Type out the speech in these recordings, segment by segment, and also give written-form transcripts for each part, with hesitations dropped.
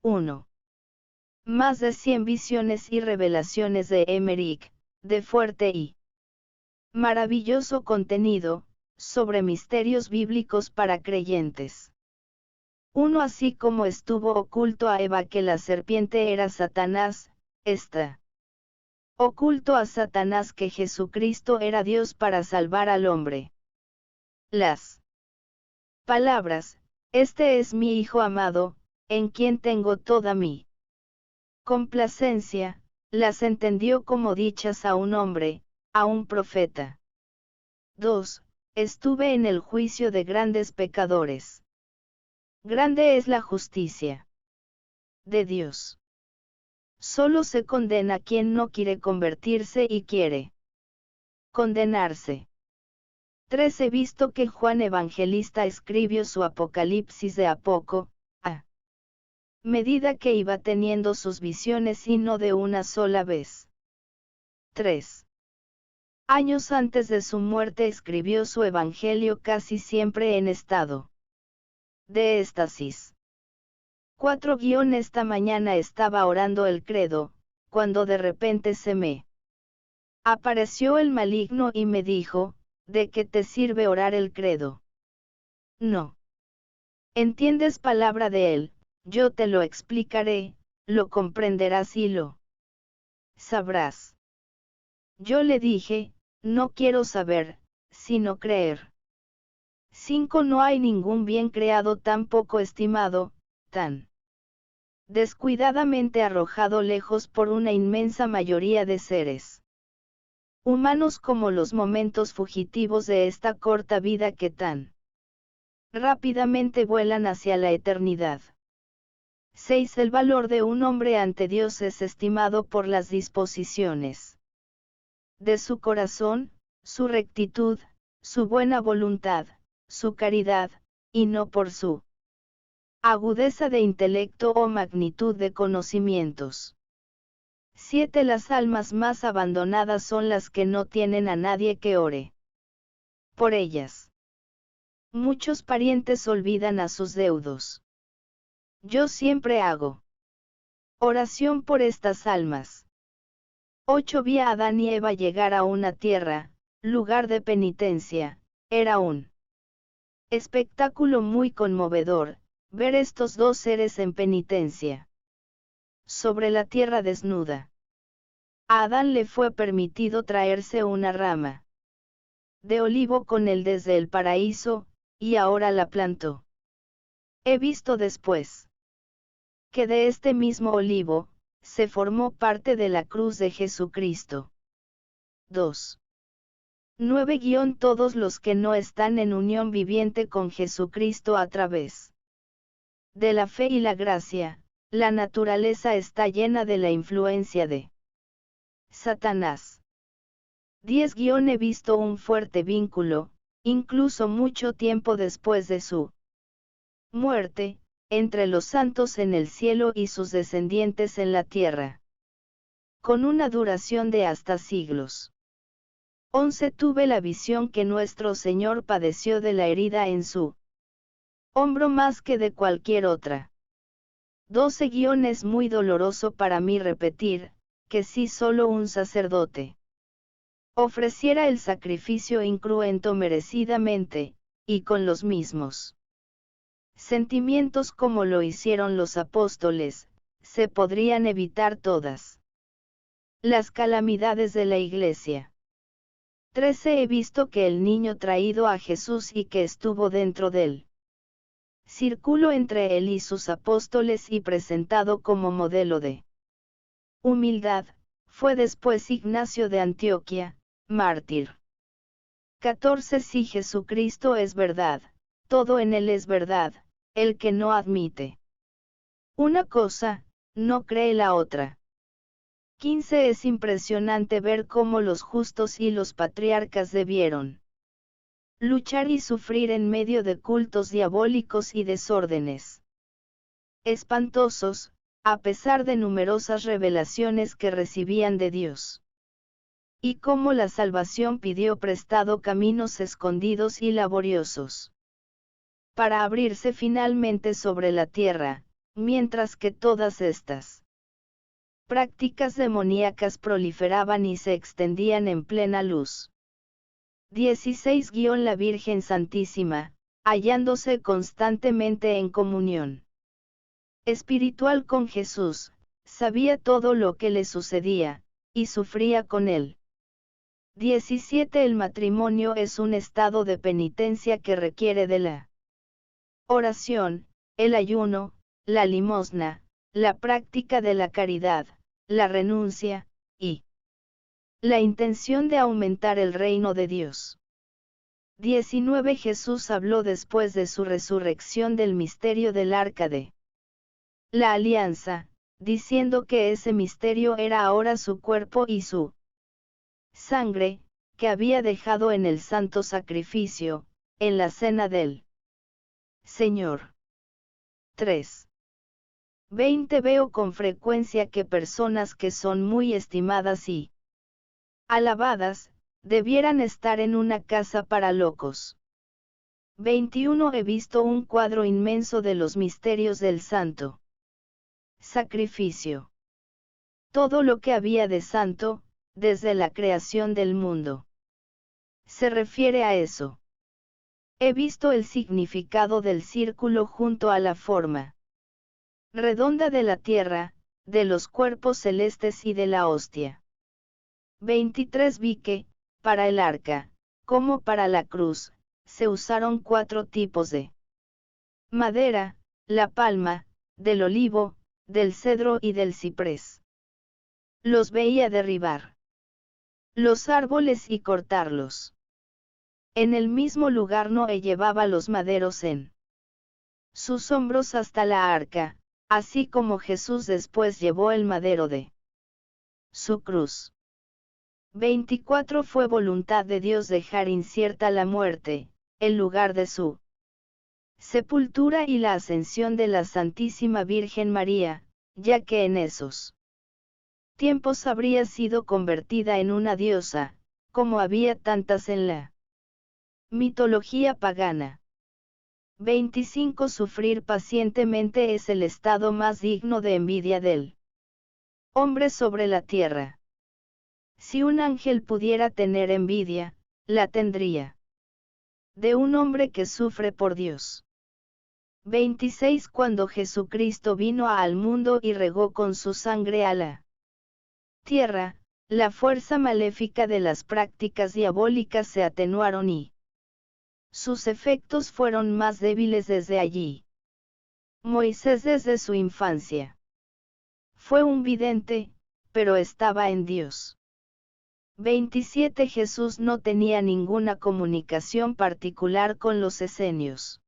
1. Más de 100 visiones y revelaciones de Emmerich, de fuerte y maravilloso contenido, sobre misterios bíblicos para creyentes. 1. Así como estuvo oculto a Eva que la serpiente era Satanás, está oculto a Satanás que Jesucristo era Dios para salvar al hombre. Las palabras, este es mi Hijo amado, en quien tengo toda mi complacencia, las entendió como dichas a un hombre, a un profeta. 2. Estuve en el juicio de grandes pecadores. Grande es la justicia de Dios. Solo se condena quien no quiere convertirse y quiere condenarse. 3. He visto que Juan Evangelista escribió su Apocalipsis de a poco, a medida que iba teniendo sus visiones y no de una sola vez. 3. Años antes de su muerte escribió su Evangelio casi siempre en estado de éxtasis. 4. Esta mañana estaba orando el credo, cuando de repente se me apareció el maligno y me dijo, ¿de qué te sirve orar el credo? No entiendes palabra de él, yo te lo explicaré, lo comprenderás y lo sabrás. Yo le dije, no quiero saber, sino creer. 5. No hay ningún bien creado tan poco estimado, tan descuidadamente arrojado lejos por una inmensa mayoría de seres humanos como los momentos fugitivos de esta corta vida que tan rápidamente vuelan hacia la eternidad. 6. El valor de un hombre ante Dios es estimado por las disposiciones de su corazón, su rectitud, su buena voluntad, su caridad, y no por su agudeza de intelecto o magnitud de conocimientos. 7. Las almas más abandonadas son las que no tienen a nadie que ore por ellas. Muchos parientes olvidan a sus deudos. Yo siempre hago oración por estas almas. 8. Vi a Adán y Eva llegar a una tierra, lugar de penitencia. Era un espectáculo muy conmovedor, ver estos dos seres en penitencia sobre la tierra desnuda. A Adán le fue permitido traerse una rama de olivo con él desde el paraíso, y ahora la plantó. He visto después que de este mismo olivo, se formó parte de la cruz de Jesucristo. 2. 9. Todos los que no están en unión viviente con Jesucristo a través de la fe y la gracia, la naturaleza está llena de la influencia de Satanás. 10. He visto un fuerte vínculo, incluso mucho tiempo después de su muerte, entre los santos en el cielo y sus descendientes en la tierra, con una duración de hasta siglos. 11. Tuve la visión que nuestro Señor padeció de la herida en su hombro más que de cualquier otra. 12. Es muy doloroso para mí repetir, que si solo un sacerdote ofreciera el sacrificio incruento merecidamente, y con los mismos sentimientos como lo hicieron los apóstoles, se podrían evitar todas las calamidades de la Iglesia. 13. He visto que el niño traído a Jesús y que estuvo dentro del círculo entre él y sus apóstoles y presentado como modelo de humildad, fue después Ignacio de Antioquía, mártir. 14. Si Jesucristo es verdad, todo en él es verdad, el que no admite una cosa, no cree la otra. 15. Es impresionante ver cómo los justos y los patriarcas debieron luchar y sufrir en medio de cultos diabólicos y desórdenes espantosos, a pesar de numerosas revelaciones que recibían de Dios. Y cómo la salvación pidió prestado caminos escondidos y laboriosos para abrirse finalmente sobre la tierra, mientras que todas estas prácticas demoníacas proliferaban y se extendían en plena luz. 16. La Virgen Santísima, hallándose constantemente en comunión espiritual con Jesús, sabía todo lo que le sucedía, y sufría con él. 17. El matrimonio es un estado de penitencia que requiere de la oración, el ayuno, la limosna, la práctica de la caridad, la renuncia, y la intención de aumentar el reino de Dios. 19. Jesús habló después de su resurrección del misterio del arca de la alianza, diciendo que ese misterio era ahora su cuerpo y su sangre, que había dejado en el santo sacrificio, en la cena del Señor. 3. 20. Veo con frecuencia que personas que son muy estimadas y alabadas, debieran estar en una casa para locos. 21. He visto un cuadro inmenso de los misterios del santo sacrificio. Todo lo que había de santo, desde la creación del mundo, se refiere a eso. He visto el significado del círculo junto a la forma redonda de la tierra, de los cuerpos celestes y de la hostia. 23. Vi que, para el arca, como para la cruz, se usaron 4 tipos de madera: la palma, del olivo, del cedro y del ciprés. Los veía derribar los árboles y cortarlos. En el mismo lugar Noé llevaba los maderos en sus hombros hasta la arca, así como Jesús después llevó el madero de su cruz. 24. Fue voluntad de Dios dejar incierta la muerte, el lugar de su sepultura y la ascensión de la Santísima Virgen María, ya que en esos tiempos habría sido convertida en una diosa, como había tantas en la mitología pagana. 25. Sufrir pacientemente es el estado más digno de envidia del hombre sobre la tierra. Si un ángel pudiera tener envidia, la tendría de un hombre que sufre por Dios. 26. Cuando Jesucristo vino al mundo y regó con su sangre a la tierra, la fuerza maléfica de las prácticas diabólicas se atenuaron y sus efectos fueron más débiles desde allí. Moisés desde su infancia fue un vidente, pero estaba en Dios. 27. Jesús no tenía ninguna comunicación particular con los esenios.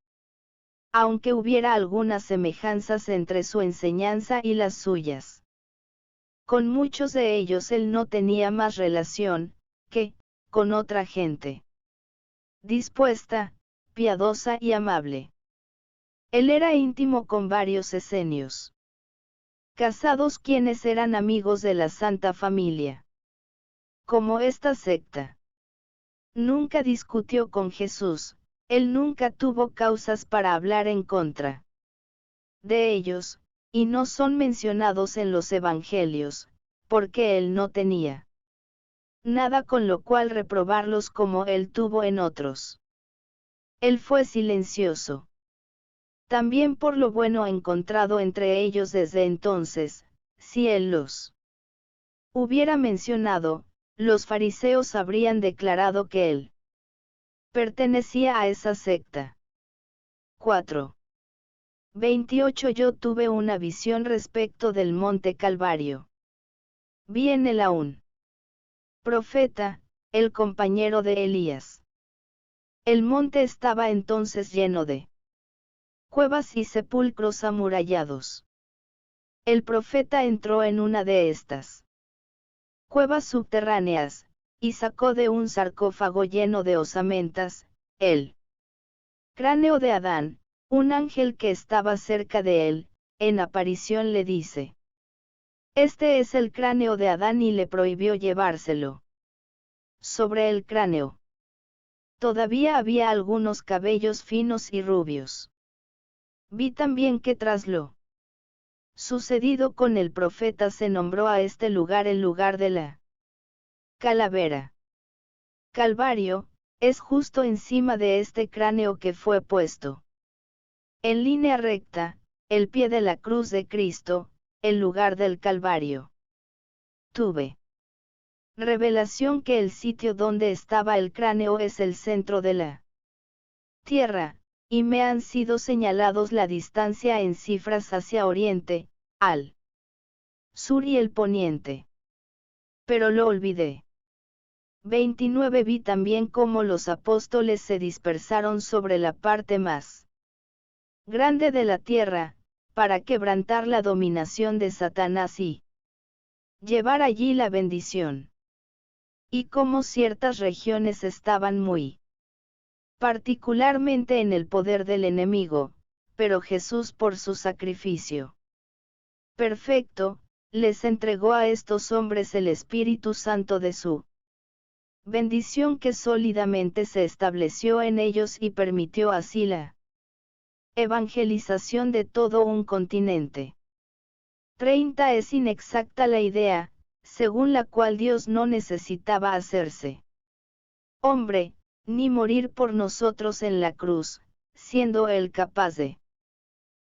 Aunque hubiera algunas semejanzas entre su enseñanza y las suyas. Con muchos de ellos él no tenía más relación, que, con otra gente dispuesta, piadosa y amable. Él era íntimo con varios esenios casados quienes eran amigos de la Santa Familia. Como esta secta nunca discutió con Jesús, él nunca tuvo causas para hablar en contra de ellos, y no son mencionados en los evangelios, porque él no tenía nada con lo cual reprobarlos como él tuvo en otros. Él fue silencioso. También por lo bueno encontrado entre ellos desde entonces, si él los hubiera mencionado, los fariseos habrían declarado que él pertenecía a esa secta. 4. 28. Yo tuve una visión respecto del monte Calvario. Vi en él a un profeta, el compañero de Elías. El monte estaba entonces lleno de cuevas y sepulcros amurallados. El profeta entró en una de estas cuevas subterráneas, y sacó de un sarcófago lleno de osamentas, el cráneo de Adán. Un ángel que estaba cerca de él, en aparición le dice: Este es el cráneo de Adán, y le prohibió llevárselo. Sobre el cráneo todavía había algunos cabellos finos y rubios. Vi también que tras lo Sucedido con el profeta se nombró a este lugar el lugar de la calavera. Calvario, es justo encima de este cráneo que fue puesto en línea recta, el pie de la cruz de Cristo, el lugar del Calvario. Tuve revelación que el sitio donde estaba el cráneo es el centro de la tierra, y me han sido señalados la distancia en cifras hacia oriente, al sur y el poniente. Pero lo olvidé. 29 Vi también cómo los apóstoles se dispersaron sobre la parte más grande de la tierra, para quebrantar la dominación de Satanás y llevar allí la bendición. Y cómo ciertas regiones estaban muy particularmente en el poder del enemigo, pero Jesús por su sacrificio perfecto, les entregó a estos hombres el Espíritu Santo de su bendición que sólidamente se estableció en ellos y permitió así la evangelización de todo un continente. 30 Es inexacta la idea, según la cual Dios no necesitaba hacerse hombre, ni morir por nosotros en la cruz, siendo Él capaz de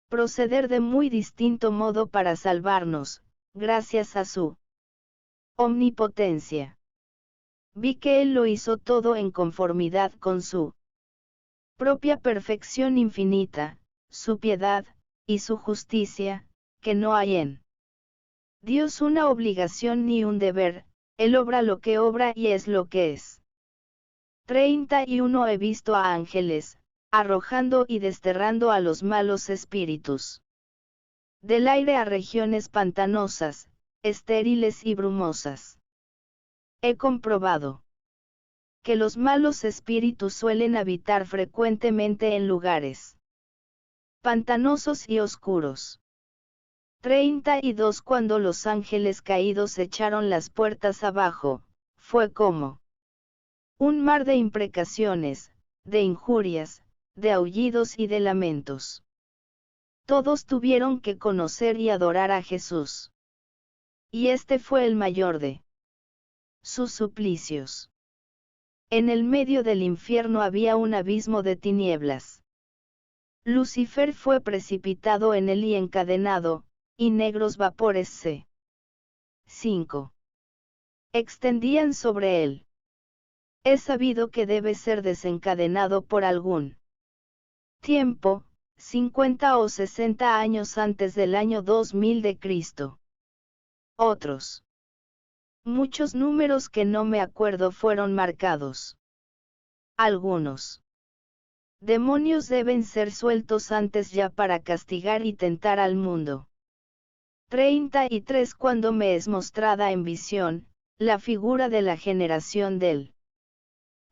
proceder de muy distinto modo para salvarnos, gracias a su omnipotencia. Vi que Él lo hizo todo en conformidad con su propia perfección infinita, su piedad, y su justicia, que no hay en Dios una obligación ni un deber, Él obra lo que obra y es lo que es. 31 He visto a ángeles, arrojando y desterrando a los malos espíritus del aire a regiones pantanosas, estériles y brumosas. He comprobado que los malos espíritus suelen habitar frecuentemente en lugares pantanosos y oscuros. 32 Cuando los ángeles caídos echaron las puertas abajo, fue como un mar de imprecaciones, de injurias, de aullidos y de lamentos. Todos tuvieron que conocer y adorar a Jesús. Y este fue el mayor de sus suplicios. En el medio del infierno había un abismo de tinieblas. Lucifer fue precipitado en él y encadenado, y negros vapores se 5. extendían sobre él. Es sabido que debe ser desencadenado por algún tiempo, 50 o 60 años antes del año 2000 de Cristo. Otros muchos números que no me acuerdo fueron marcados. Algunos demonios deben ser sueltos antes ya para castigar y tentar al mundo. 33 Cuando me es mostrada en visión, la figura de la generación del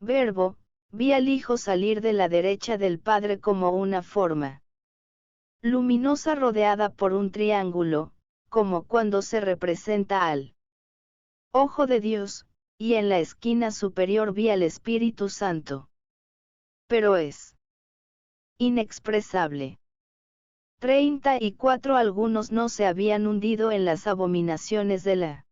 Verbo, vi al Hijo salir de la derecha del Padre como una forma luminosa rodeada por un triángulo, como cuando se representa al Ojo de Dios, y en la esquina superior vi al Espíritu Santo. Pero es inexpresable. 34 Algunos no se habían hundido en las abominaciones de la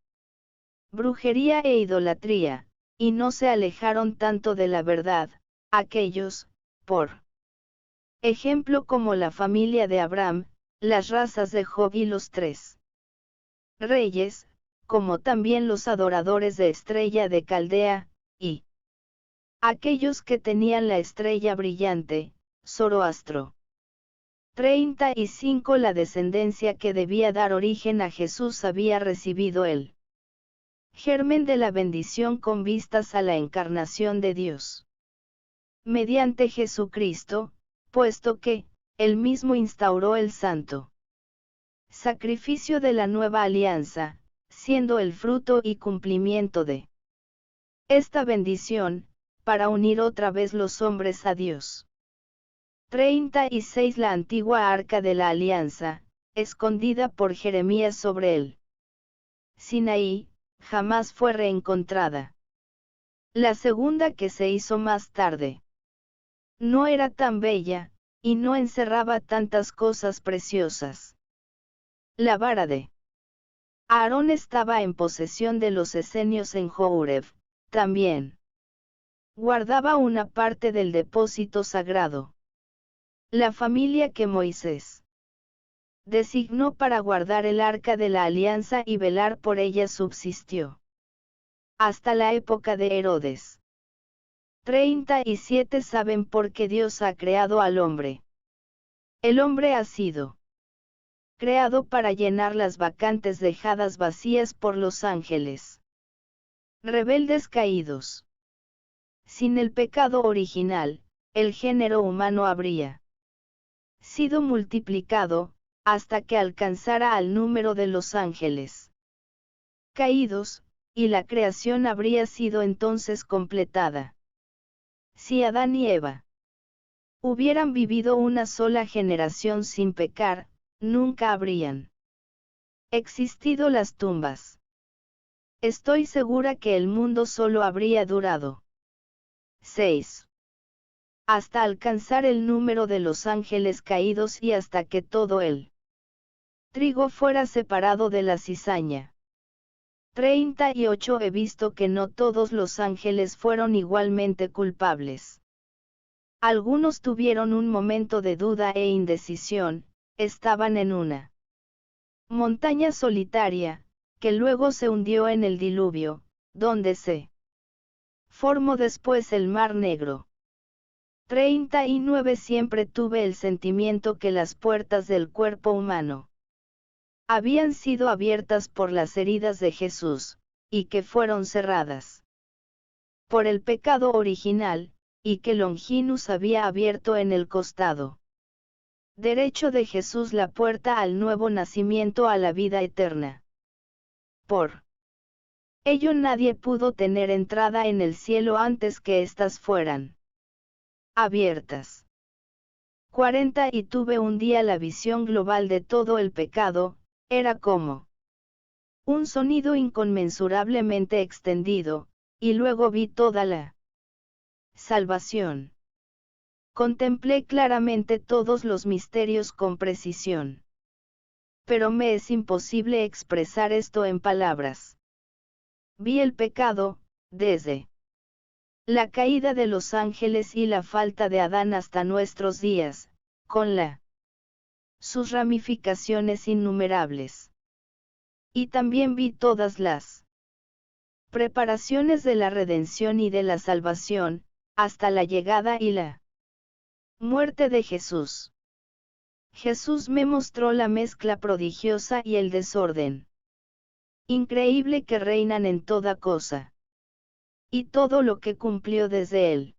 brujería e idolatría, y no se alejaron tanto de la verdad, aquellos, por ejemplo como la familia de Abraham, las razas de Job y los 3 reyes, como también los adoradores de Estrella de Caldea, y aquellos que tenían la estrella brillante, Zoroastro. 35 La descendencia que debía dar origen a Jesús había recibido el germen de la bendición con vistas a la encarnación de Dios. Mediante Jesucristo, puesto que, él mismo instauró el santo sacrificio de la nueva alianza, siendo el fruto y cumplimiento de esta bendición, para unir otra vez los hombres a Dios. 36 La antigua arca de la alianza, escondida por Jeremías sobre él. Sinaí, jamás fue reencontrada. La segunda que se hizo más tarde no era tan bella, y no encerraba tantas cosas preciosas. La vara de Aarón estaba en posesión de los esenios en Horeb, también. Guardaba una parte del depósito sagrado. La familia que Moisés designó para guardar el arca de la alianza y velar por ella subsistió hasta la época de Herodes. 37 Saben por qué Dios ha creado al hombre. El hombre ha sido creado para llenar las vacantes dejadas vacías por los ángeles rebeldes caídos. Sin el pecado original, el género humano habría sido multiplicado, hasta que alcanzara al número de los ángeles caídos, y la creación habría sido entonces completada. Si Adán y Eva hubieran vivido una sola generación sin pecar, nunca habrían existido las tumbas. Estoy segura que el mundo solo habría durado 6. Hasta alcanzar el número de los ángeles caídos y hasta que todo el trigo fuera separado de la cizaña. 38 He visto que no todos los ángeles fueron igualmente culpables. Algunos tuvieron un momento de duda e indecisión, estaban en una montaña solitaria, que luego se hundió en el diluvio, donde se formó después el Mar Negro. 39 Siempre tuve el sentimiento que las puertas del cuerpo humano habían sido abiertas por las heridas de Jesús, y que fueron cerradas por el pecado original, y que Longinus había abierto en el costado derecho de Jesús la puerta al nuevo nacimiento a la vida eterna. Por ello nadie pudo tener entrada en el cielo antes que éstas fueran abiertas. 40 Y tuve un día la visión global de todo el pecado, era como un sonido inconmensurablemente extendido, y luego vi toda la salvación. Contemplé claramente todos los misterios con precisión. Pero me es imposible expresar esto en palabras. Vi el pecado, desde la caída de los ángeles y la falta de Adán hasta nuestros días, con sus ramificaciones innumerables. Y también vi todas las preparaciones de la redención y de la salvación, hasta la llegada y la muerte de Jesús. Jesús me mostró la mezcla prodigiosa y el desorden increíble que reinan en toda cosa. Y todo lo que cumplió desde él.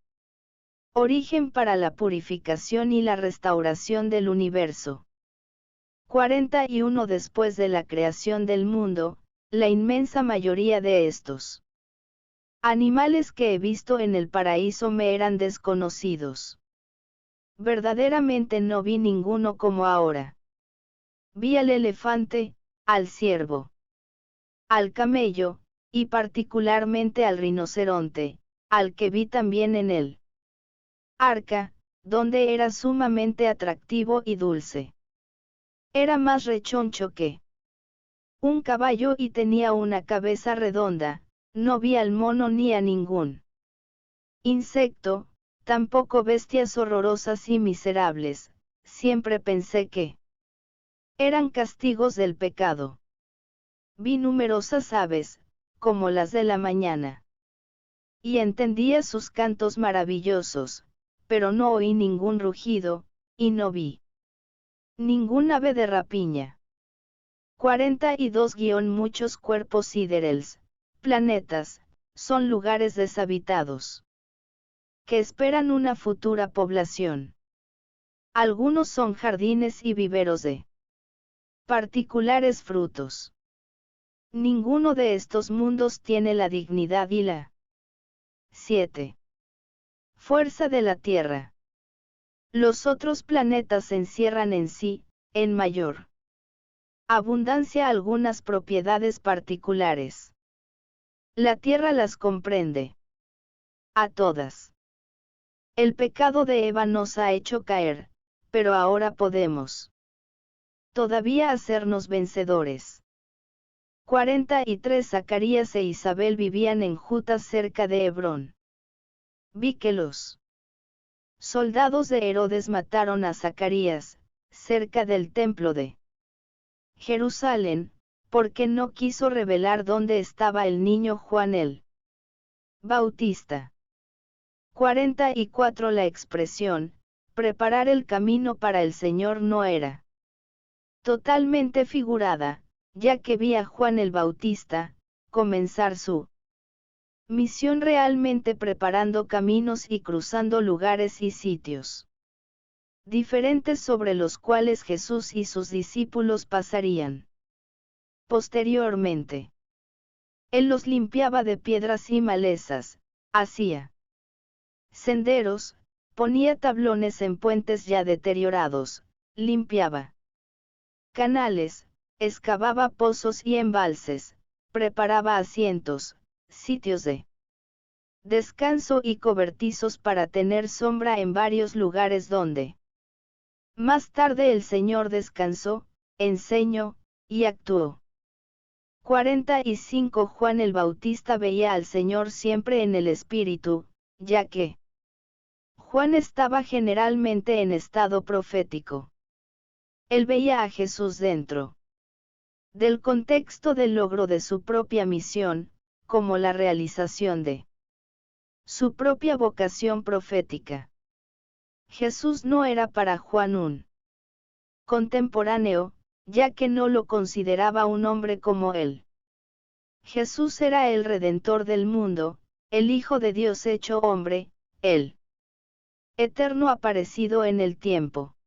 Origen para la purificación y la restauración del universo. 41 Después de la creación del mundo, la inmensa mayoría de estos animales que he visto en el paraíso me eran desconocidos. Verdaderamente no vi ninguno como ahora. Vi al elefante, al ciervo, al camello, y particularmente al rinoceronte, al que vi también en el arca, donde era sumamente atractivo y dulce. Era más rechoncho que un caballo y tenía una cabeza redonda. No vi al mono ni a ningún insecto, tampoco bestias horrorosas y miserables. Siempre pensé que eran castigos del pecado. Vi numerosas aves, como las de la mañana. Y entendía sus cantos maravillosos, pero no oí ningún rugido, y no vi ningún ave de rapiña. 42 Muchos cuerpos siderels, planetas, son lugares deshabitados que esperan una futura población. Algunos son jardines y viveros de particulares frutos. Ninguno de estos mundos tiene la dignidad y la 7. Fuerza de la Tierra. Los otros planetas encierran en sí, en mayor abundancia, algunas propiedades particulares. La Tierra las comprende a todas. El pecado de Eva nos ha hecho caer, pero ahora podemos todavía hacernos vencedores. 43 Zacarías e Isabel vivían en Jutas cerca de Hebrón. Vi que los soldados de Herodes mataron a Zacarías, cerca del templo de Jerusalén, porque no quiso revelar dónde estaba el niño Juan el Bautista. 44 La expresión, preparar el camino para el Señor no era totalmente figurada, ya que vi a Juan el Bautista comenzar su misión realmente preparando caminos y cruzando lugares y sitios diferentes sobre los cuales Jesús y sus discípulos pasarían. Posteriormente, él los limpiaba de piedras y malezas, hacía senderos, ponía tablones en puentes ya deteriorados, limpiaba canales, excavaba pozos y embalses, preparaba asientos, sitios de descanso y cobertizos para tener sombra en varios lugares donde más tarde el Señor descansó, enseñó, y actuó. 45 Juan el Bautista veía al Señor siempre en el Espíritu, ya que Juan estaba generalmente en estado profético. Él veía a Jesús dentro del contexto del logro de su propia misión, como la realización de su propia vocación profética. Jesús no era para Juan un contemporáneo, ya que no lo consideraba un hombre como él. Jesús era el Redentor del mundo, el Hijo de Dios hecho hombre, el eterno aparecido en el tiempo.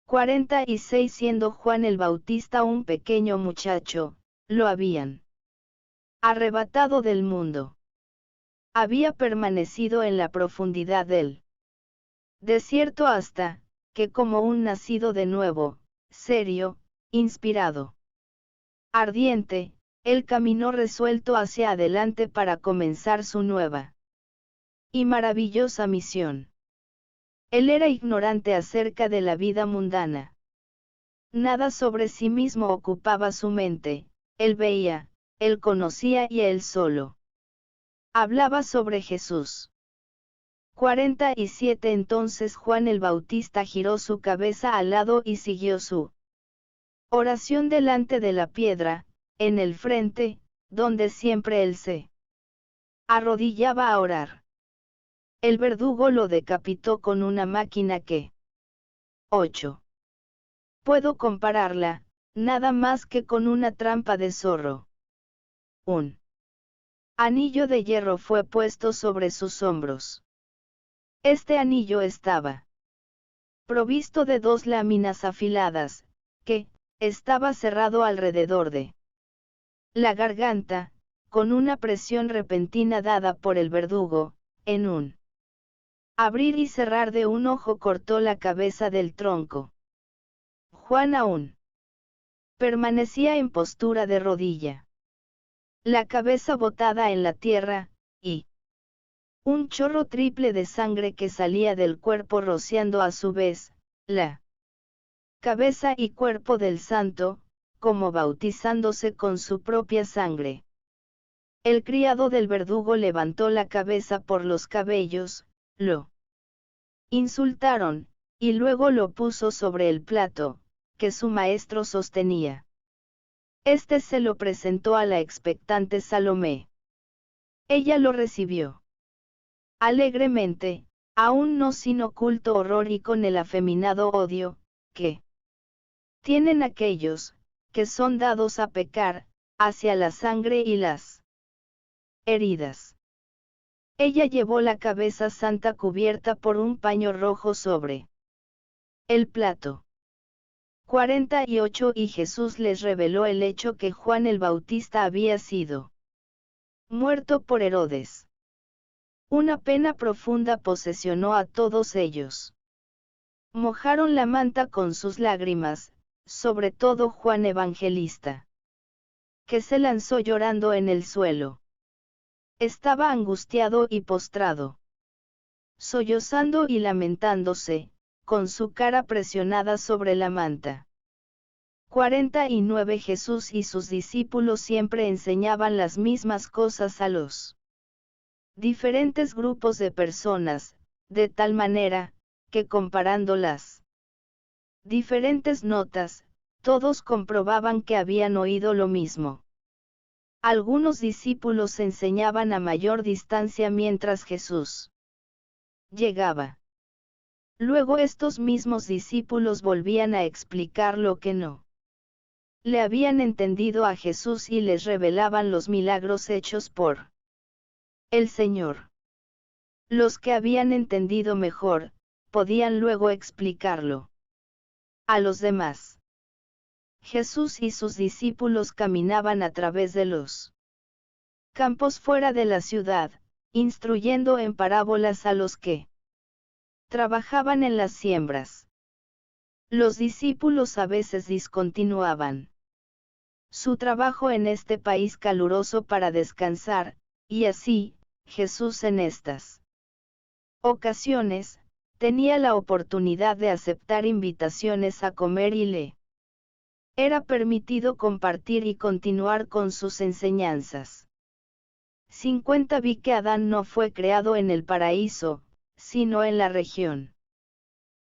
46 Siendo Juan el Bautista un pequeño muchacho, lo habían arrebatado del mundo. Había permanecido en la profundidad del desierto hasta, que como un nacido de nuevo, serio, inspirado, ardiente, él caminó resuelto hacia adelante para comenzar su nueva y maravillosa misión. Él era ignorante acerca de la vida mundana. Nada sobre sí mismo ocupaba su mente, él veía, él conocía y él solo hablaba sobre Jesús. 47 Entonces Juan el Bautista giró su cabeza al lado y siguió su oración delante de la piedra, en el frente, donde siempre él se arrodillaba a orar. El verdugo lo decapitó con una máquina que 8. Puedo compararla, nada más que con una trampa de zorro. Un anillo de hierro fue puesto sobre sus hombros. Este anillo estaba provisto de 2 láminas afiladas, que estaba cerrado alrededor de la garganta, con una presión repentina dada por el verdugo, en un abrir y cerrar de un ojo cortó la cabeza del tronco. Juan aún permanecía en postura de rodilla. La cabeza botada en la tierra, y un chorro triple de sangre que salía del cuerpo rociando a su vez, la cabeza y cuerpo del santo, como bautizándose con su propia sangre. El criado del verdugo levantó la cabeza por los cabellos, lo insultaron, y luego lo puso sobre el plato, que su maestro sostenía. Este se lo presentó a la expectante Salomé. Ella lo recibió alegremente, aún no sin oculto horror y con el afeminado odio, que tienen aquellos, que son dados a pecar, hacia la sangre y las heridas. Ella llevó la cabeza santa cubierta por un paño rojo sobre el plato. 48 Y Jesús les reveló el hecho que Juan el Bautista había sido muerto por Herodes. Una pena profunda posesionó a todos ellos. Mojaron la manta con sus lágrimas, sobre todo Juan Evangelista, que se lanzó llorando en el suelo. Estaba angustiado y postrado, sollozando y lamentándose, con su cara presionada sobre la manta. 49 Jesús y sus discípulos siempre enseñaban las mismas cosas a los diferentes grupos de personas, de tal manera, que comparando las diferentes notas, todos comprobaban que habían oído lo mismo. Algunos discípulos enseñaban a mayor distancia mientras Jesús llegaba. Luego estos mismos discípulos volvían a explicar lo que no le habían entendido a Jesús y les revelaban los milagros hechos por el Señor. Los que habían entendido mejor, podían luego explicarlo a los demás. Jesús y sus discípulos caminaban a través de los campos fuera de la ciudad, instruyendo en parábolas a los que trabajaban en las siembras. Los discípulos a veces discontinuaban su trabajo en este país caluroso para descansar, y así, Jesús en estas ocasiones, tenía la oportunidad de aceptar invitaciones a comer y le era permitido compartir y continuar con sus enseñanzas. 50 Vi que Adán no fue creado en el paraíso, sino en la región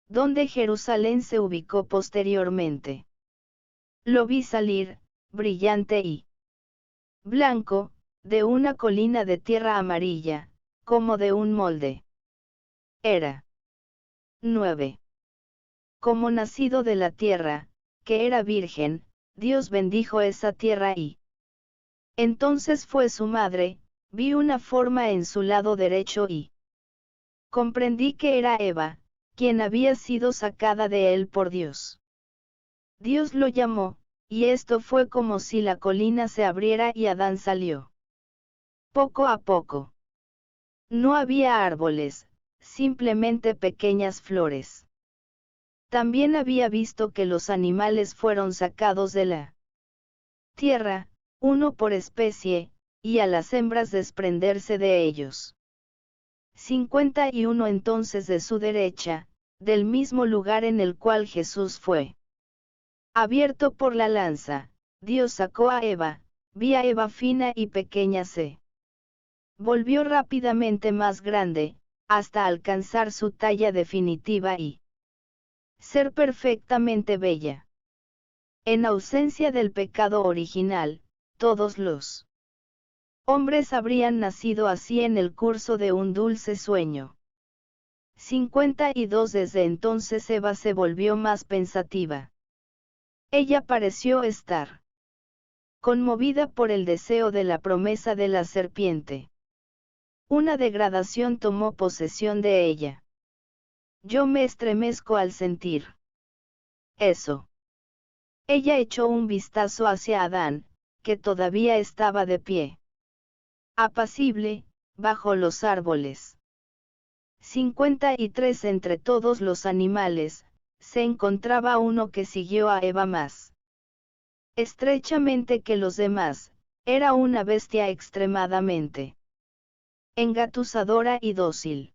donde Jerusalén se ubicó posteriormente. Lo vi salir, brillante y blanco, de una colina de tierra amarilla, como de un molde. Era 9. Como nacido de la tierra, que era virgen, Dios bendijo esa tierra y entonces fue su madre, vi una forma en su lado derecho y comprendí que era Eva, quien había sido sacada de él por Dios. Dios lo llamó, y esto fue como si la colina se abriera y Adán salió. Poco a poco. No había árboles, simplemente pequeñas flores. También había visto que los animales fueron sacados de la tierra, uno por especie, y a las hembras desprenderse de ellos. 51 Entonces de su derecha, del mismo lugar en el cual Jesús fue abierto por la lanza, Dios sacó a Eva, vi a Eva fina y pequeña se volvió rápidamente más grande, hasta alcanzar su talla definitiva y ser perfectamente bella. En ausencia del pecado original, todos los hombres habrían nacido así en el curso de un dulce sueño. 52 Desde entonces Eva se volvió más pensativa. Ella pareció estar conmovida por el deseo de la promesa de la serpiente. Una degradación tomó posesión de ella. Yo me estremezco al sentir eso. Ella echó un vistazo hacia Adán, que todavía estaba de pie, apacible, bajo los árboles. 53 Entre todos los animales, se encontraba uno que siguió a Eva más estrechamente que los demás, era una bestia extremadamente engatusadora y dócil.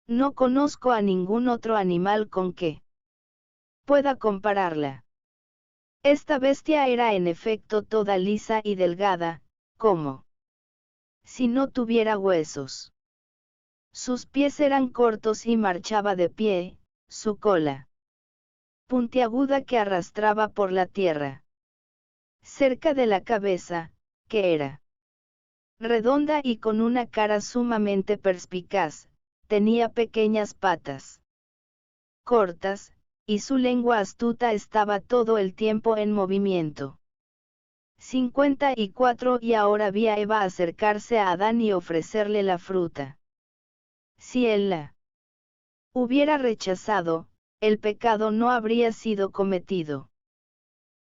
No conozco a ningún otro animal con que pueda compararla. Esta bestia era en efecto toda lisa y delgada, como si no tuviera huesos. Sus pies eran cortos y marchaba de pie, su cola puntiaguda que arrastraba por la tierra. Cerca de la cabeza, que era redonda y con una cara sumamente perspicaz, tenía pequeñas patas cortas, y su lengua astuta estaba todo el tiempo en movimiento. 54 Y ahora vi a Eva acercarse a Adán y ofrecerle la fruta. Si él la hubiera rechazado, el pecado no habría sido cometido.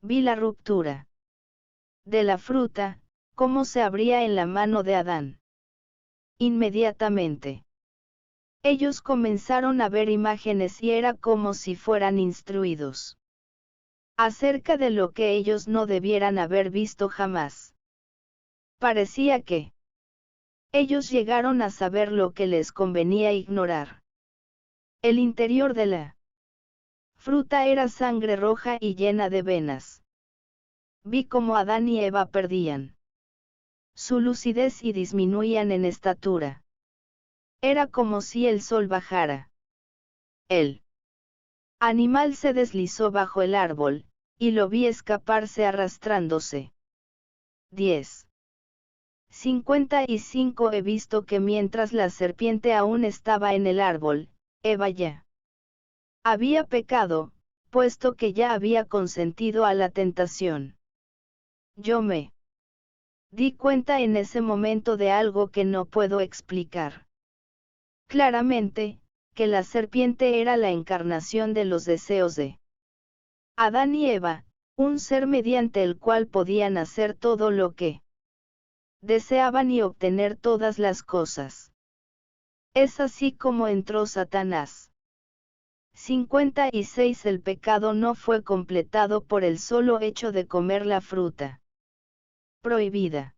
Vi la ruptura de la fruta, cómo se abría en la mano de Adán. Inmediatamente. Ellos comenzaron a ver imágenes y era como si fueran instruidos acerca de lo que ellos no debieran haber visto jamás. Parecía que ellos llegaron a saber lo que les convenía ignorar. El interior de la fruta era sangre roja y llena de venas. Vi cómo Adán y Eva perdían su lucidez y disminuían en estatura. Era como si el sol bajara. El animal se deslizó bajo el árbol, y lo vi escaparse arrastrándose. 10:55 He visto que mientras la serpiente aún estaba en el árbol, Eva ya había pecado, puesto que ya había consentido a la tentación. Yo me di cuenta en ese momento de algo que no puedo explicar. Claramente, que la serpiente era la encarnación de los deseos de Adán y Eva, un ser mediante el cual podían hacer todo lo que deseaban y obtener todas las cosas. Es así como entró Satanás. 56 El pecado no fue completado por el solo hecho de comer la fruta prohibida.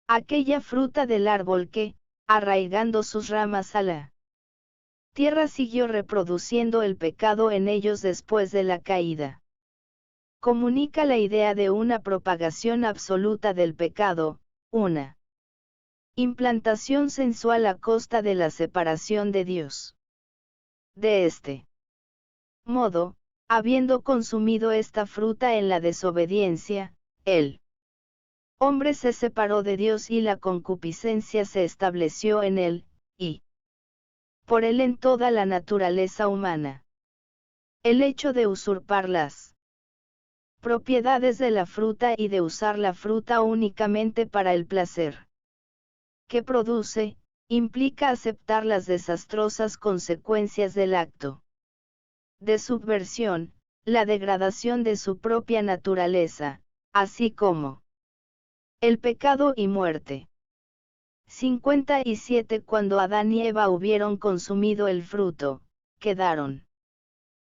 Aquella fruta del árbol que, arraigando sus ramas a la tierra, siguió reproduciendo el pecado en ellos después de la caída. Comunica la idea de una propagación absoluta del pecado, una implantación sensual a costa de la separación de Dios. De este modo, habiendo consumido esta fruta en la desobediencia, el hombre se separó de Dios y la concupiscencia se estableció en él, y por él en toda la naturaleza humana. El hecho de usurpar las propiedades de la fruta y de usar la fruta únicamente para el placer que produce, implica aceptar las desastrosas consecuencias del acto de subversión, la degradación de su propia naturaleza, así como el pecado y muerte. 57 Cuando Adán y Eva hubieron consumido el fruto, quedaron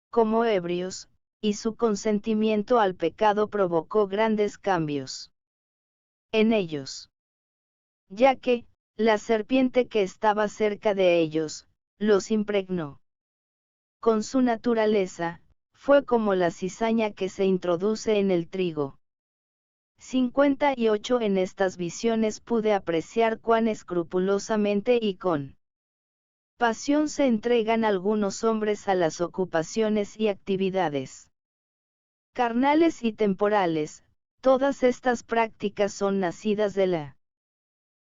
como ebrios, y su consentimiento al pecado provocó grandes cambios en ellos. Ya que, la serpiente que estaba cerca de ellos, los impregnó con su naturaleza, fue como la cizaña que se introduce en el trigo. 58 En estas visiones pude apreciar cuán escrupulosamente y con pasión se entregan algunos hombres a las ocupaciones y actividades carnales y temporales. Todas estas prácticas son nacidas de la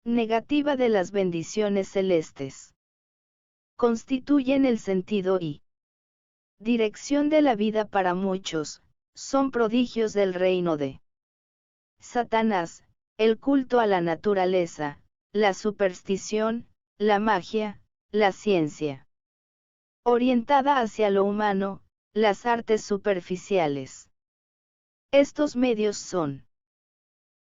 negativa de las bendiciones celestes. Constituyen el sentido y dirección de la vida para muchos, son prodigios del reino de Satanás, el culto a la naturaleza, la superstición, la magia, la ciencia orientada hacia lo humano, las artes superficiales. Estos medios son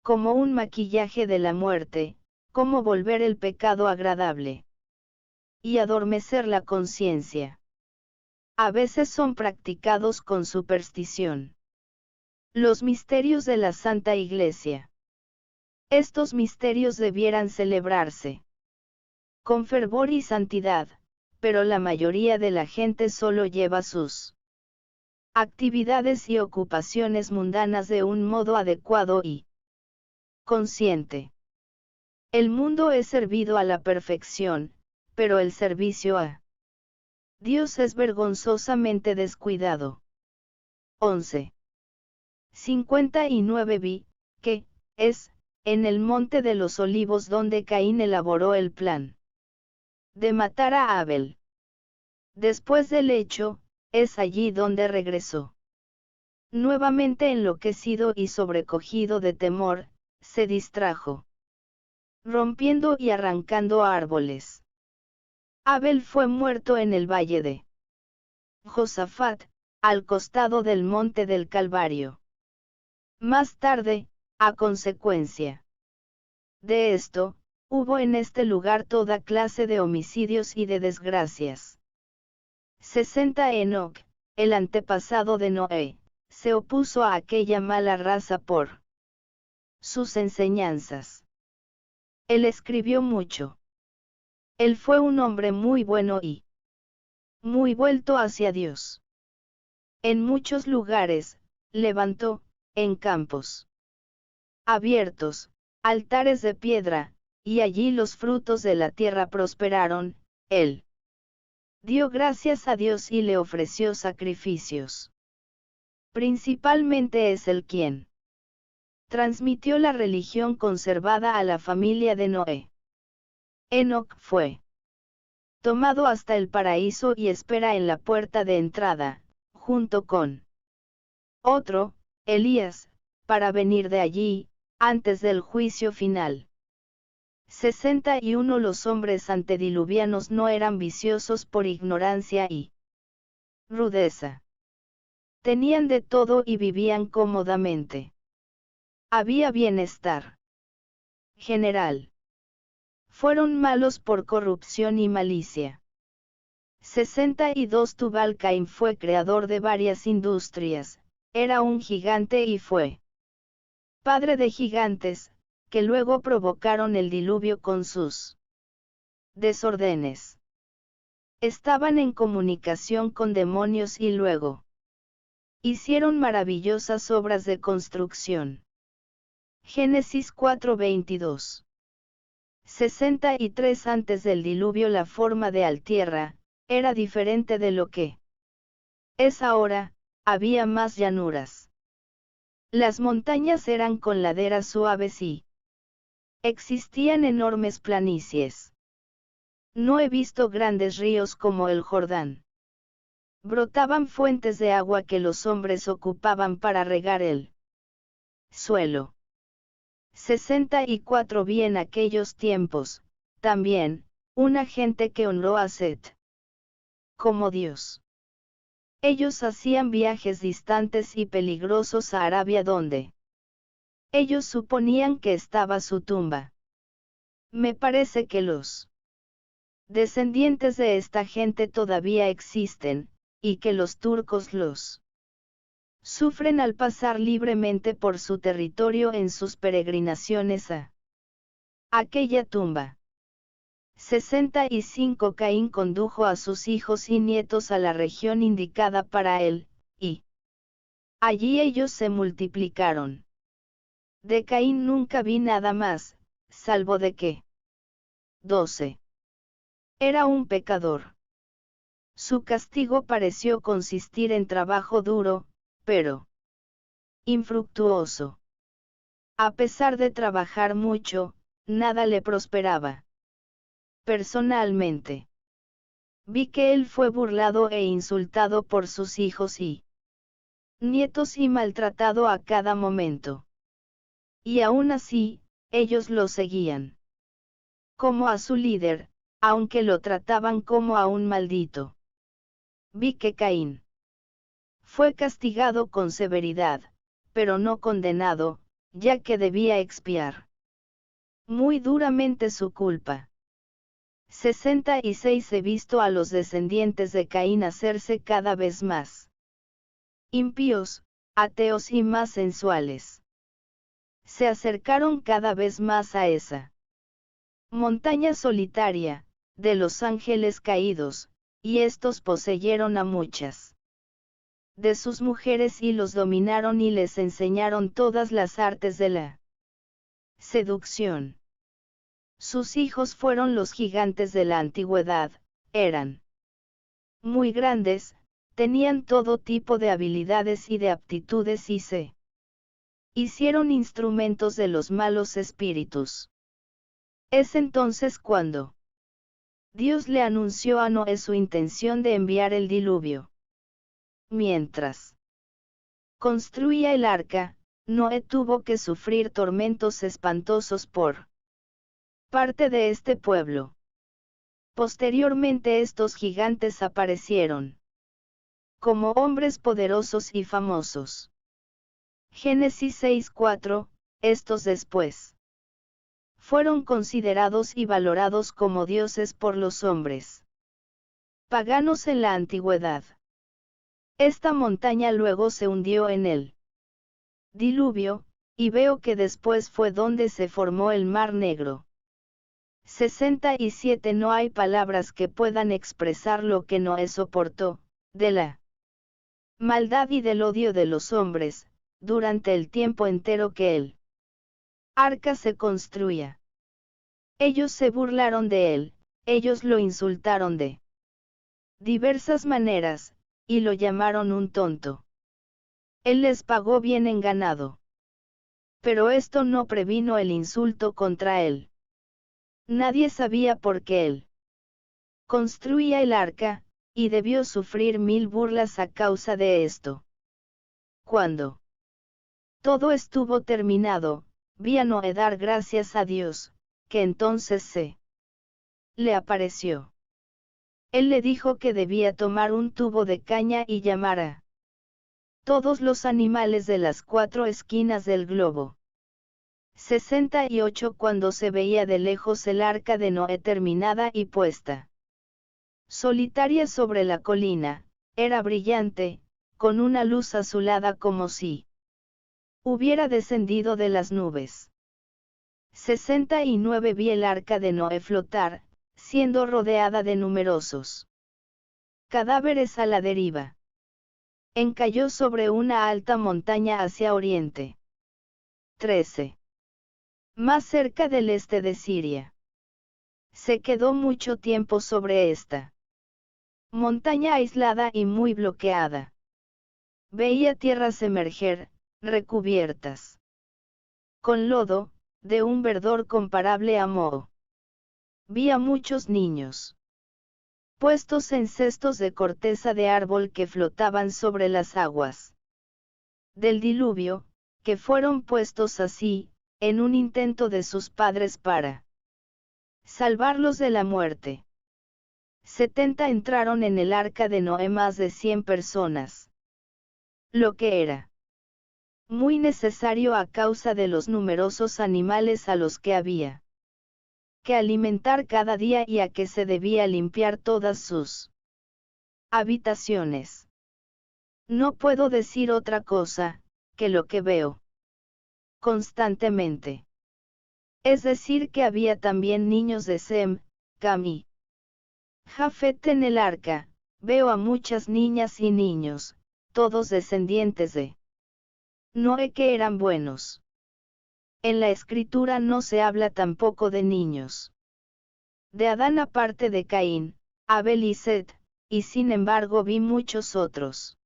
como un maquillaje de la muerte, como volver el pecado agradable y adormecer la conciencia. A veces son practicados con superstición. Los misterios de la Santa Iglesia. Estos misterios debieran celebrarse con fervor y santidad, pero la mayoría de la gente solo lleva sus actividades y ocupaciones mundanas de un modo adecuado y consciente. El mundo es servido a la perfección, pero el servicio a Dios es vergonzosamente descuidado. 11:59 Vi, que, es, en el monte de los olivos donde Caín elaboró el plan de matar a Abel. Después del hecho, es allí donde regresó. Nuevamente enloquecido y sobrecogido de temor, se distrajo, rompiendo y arrancando árboles. Abel fue muerto en el valle de Josafat, al costado del monte del Calvario. Más tarde, a consecuencia de esto, hubo en este lugar toda clase de homicidios y de desgracias. 60 Enoc, el antepasado de Noé, se opuso a aquella mala raza por sus enseñanzas. Él escribió mucho. Él fue un hombre muy bueno y muy vuelto hacia Dios. En muchos lugares, levantó, en campos abiertos, altares de piedra, y allí los frutos de la tierra prosperaron. Él dio gracias a Dios y le ofreció sacrificios. Principalmente es él quien transmitió la religión conservada a la familia de Noé. Enoc fue tomado hasta el paraíso y espera en la puerta de entrada, junto con otro, Elías, para venir de allí, antes del juicio final. 61 Los hombres antediluvianos no eran viciosos por ignorancia y rudeza. Tenían de todo y vivían cómodamente. Había bienestar general. Fueron malos por corrupción y malicia. 62 Tubal-Caín fue creador de varias industrias, era un gigante y fue padre de gigantes, que luego provocaron el diluvio con sus desórdenes. Estaban en comunicación con demonios y luego hicieron maravillosas obras de construcción. Génesis 4:22. 63 Antes del diluvio la forma de Altierra era diferente de lo que es ahora, había más llanuras. Las montañas eran con laderas suaves y existían enormes planicies. No he visto grandes ríos como el Jordán. Brotaban fuentes de agua que los hombres ocupaban para regar el suelo. 64 Vi en aquellos tiempos, también, una gente que honró a Set como Dios. Ellos hacían viajes distantes y peligrosos a Arabia donde ellos suponían que estaba su tumba. Me parece que los descendientes de esta gente todavía existen, y que los turcos los sufren al pasar libremente por su territorio en sus peregrinaciones a aquella tumba. 65 Caín condujo a sus hijos y nietos a la región indicada para él, y allí ellos se multiplicaron. De Caín nunca vi nada más, salvo de que 12. Era un pecador. Su castigo pareció consistir en trabajo duro, pero infructuoso. A pesar de trabajar mucho, nada le prosperaba. Personalmente, vi que él fue burlado e insultado por sus hijos y nietos y maltratado a cada momento. Y aún así, ellos lo seguían como a su líder, aunque lo trataban como a un maldito. Vi que Caín fue castigado con severidad, pero no condenado, ya que debía expiar muy duramente su culpa. 66 He visto a los descendientes de Caín hacerse cada vez más impíos, ateos y más sensuales. Se acercaron cada vez más a esa montaña solitaria, de los ángeles caídos, y estos poseyeron a muchas de sus mujeres y los dominaron y les enseñaron todas las artes de la seducción. Sus hijos fueron los gigantes de la antigüedad, eran muy grandes, tenían todo tipo de habilidades y de aptitudes y se hicieron instrumentos de los malos espíritus. Es entonces cuando Dios le anunció a Noé su intención de enviar el diluvio. Mientras construía el arca, Noé tuvo que sufrir tormentos espantosos por parte de este pueblo. Posteriormente estos gigantes aparecieron como hombres poderosos y famosos. Génesis 6:4, estos después fueron considerados y valorados como dioses por los hombres paganos en la antigüedad. Esta montaña luego se hundió en el diluvio, y veo que después fue donde se formó el Mar Negro. 67 No hay palabras que puedan expresar lo que Noé soportó, de la maldad y del odio de los hombres, durante el tiempo entero que el arca se construía. Ellos se burlaron de él, ellos lo insultaron de diversas maneras, y lo llamaron un tonto. Él les pagó bien en ganado. Pero esto no previno el insulto contra él. Nadie sabía por qué él construía el arca, y debió sufrir 1000 burlas a causa de esto. Cuando todo estuvo terminado, vi a Noé dar gracias a Dios, que entonces se le apareció. Él le dijo que debía tomar un tubo de caña y llamar a todos los animales de las 4 esquinas del globo. 68 Cuando se veía de lejos el arca de Noé terminada y puesta solitaria sobre la colina, era brillante, con una luz azulada como si hubiera descendido de las nubes. 69 Vi el arca de Noé flotar, siendo rodeada de numerosos cadáveres a la deriva. Encalló sobre una alta montaña hacia oriente. 13. Más cerca del este de Siria. Se quedó mucho tiempo sobre esta montaña aislada y muy bloqueada. Veía tierras emerger, recubiertas con lodo, de un verdor comparable a moho. Vi a muchos niños puestos en cestos de corteza de árbol que flotaban sobre las aguas del diluvio, que fueron puestos así, en un intento de sus padres para salvarlos de la muerte. 70 Entraron en el arca de Noé más de 100 personas. Lo que era muy necesario a causa de los numerosos animales a los que había que alimentar cada día y a que se debía limpiar todas sus habitaciones. No puedo decir otra cosa, que lo que veo constantemente. Es decir que había también niños de Sem, Cam y Jafet en el arca, veo a muchas niñas y niños, todos descendientes de Noé que eran buenos. En la escritura no se habla tampoco de niños de Adán aparte de Caín, Abel y Set, y sin embargo vi muchos otros.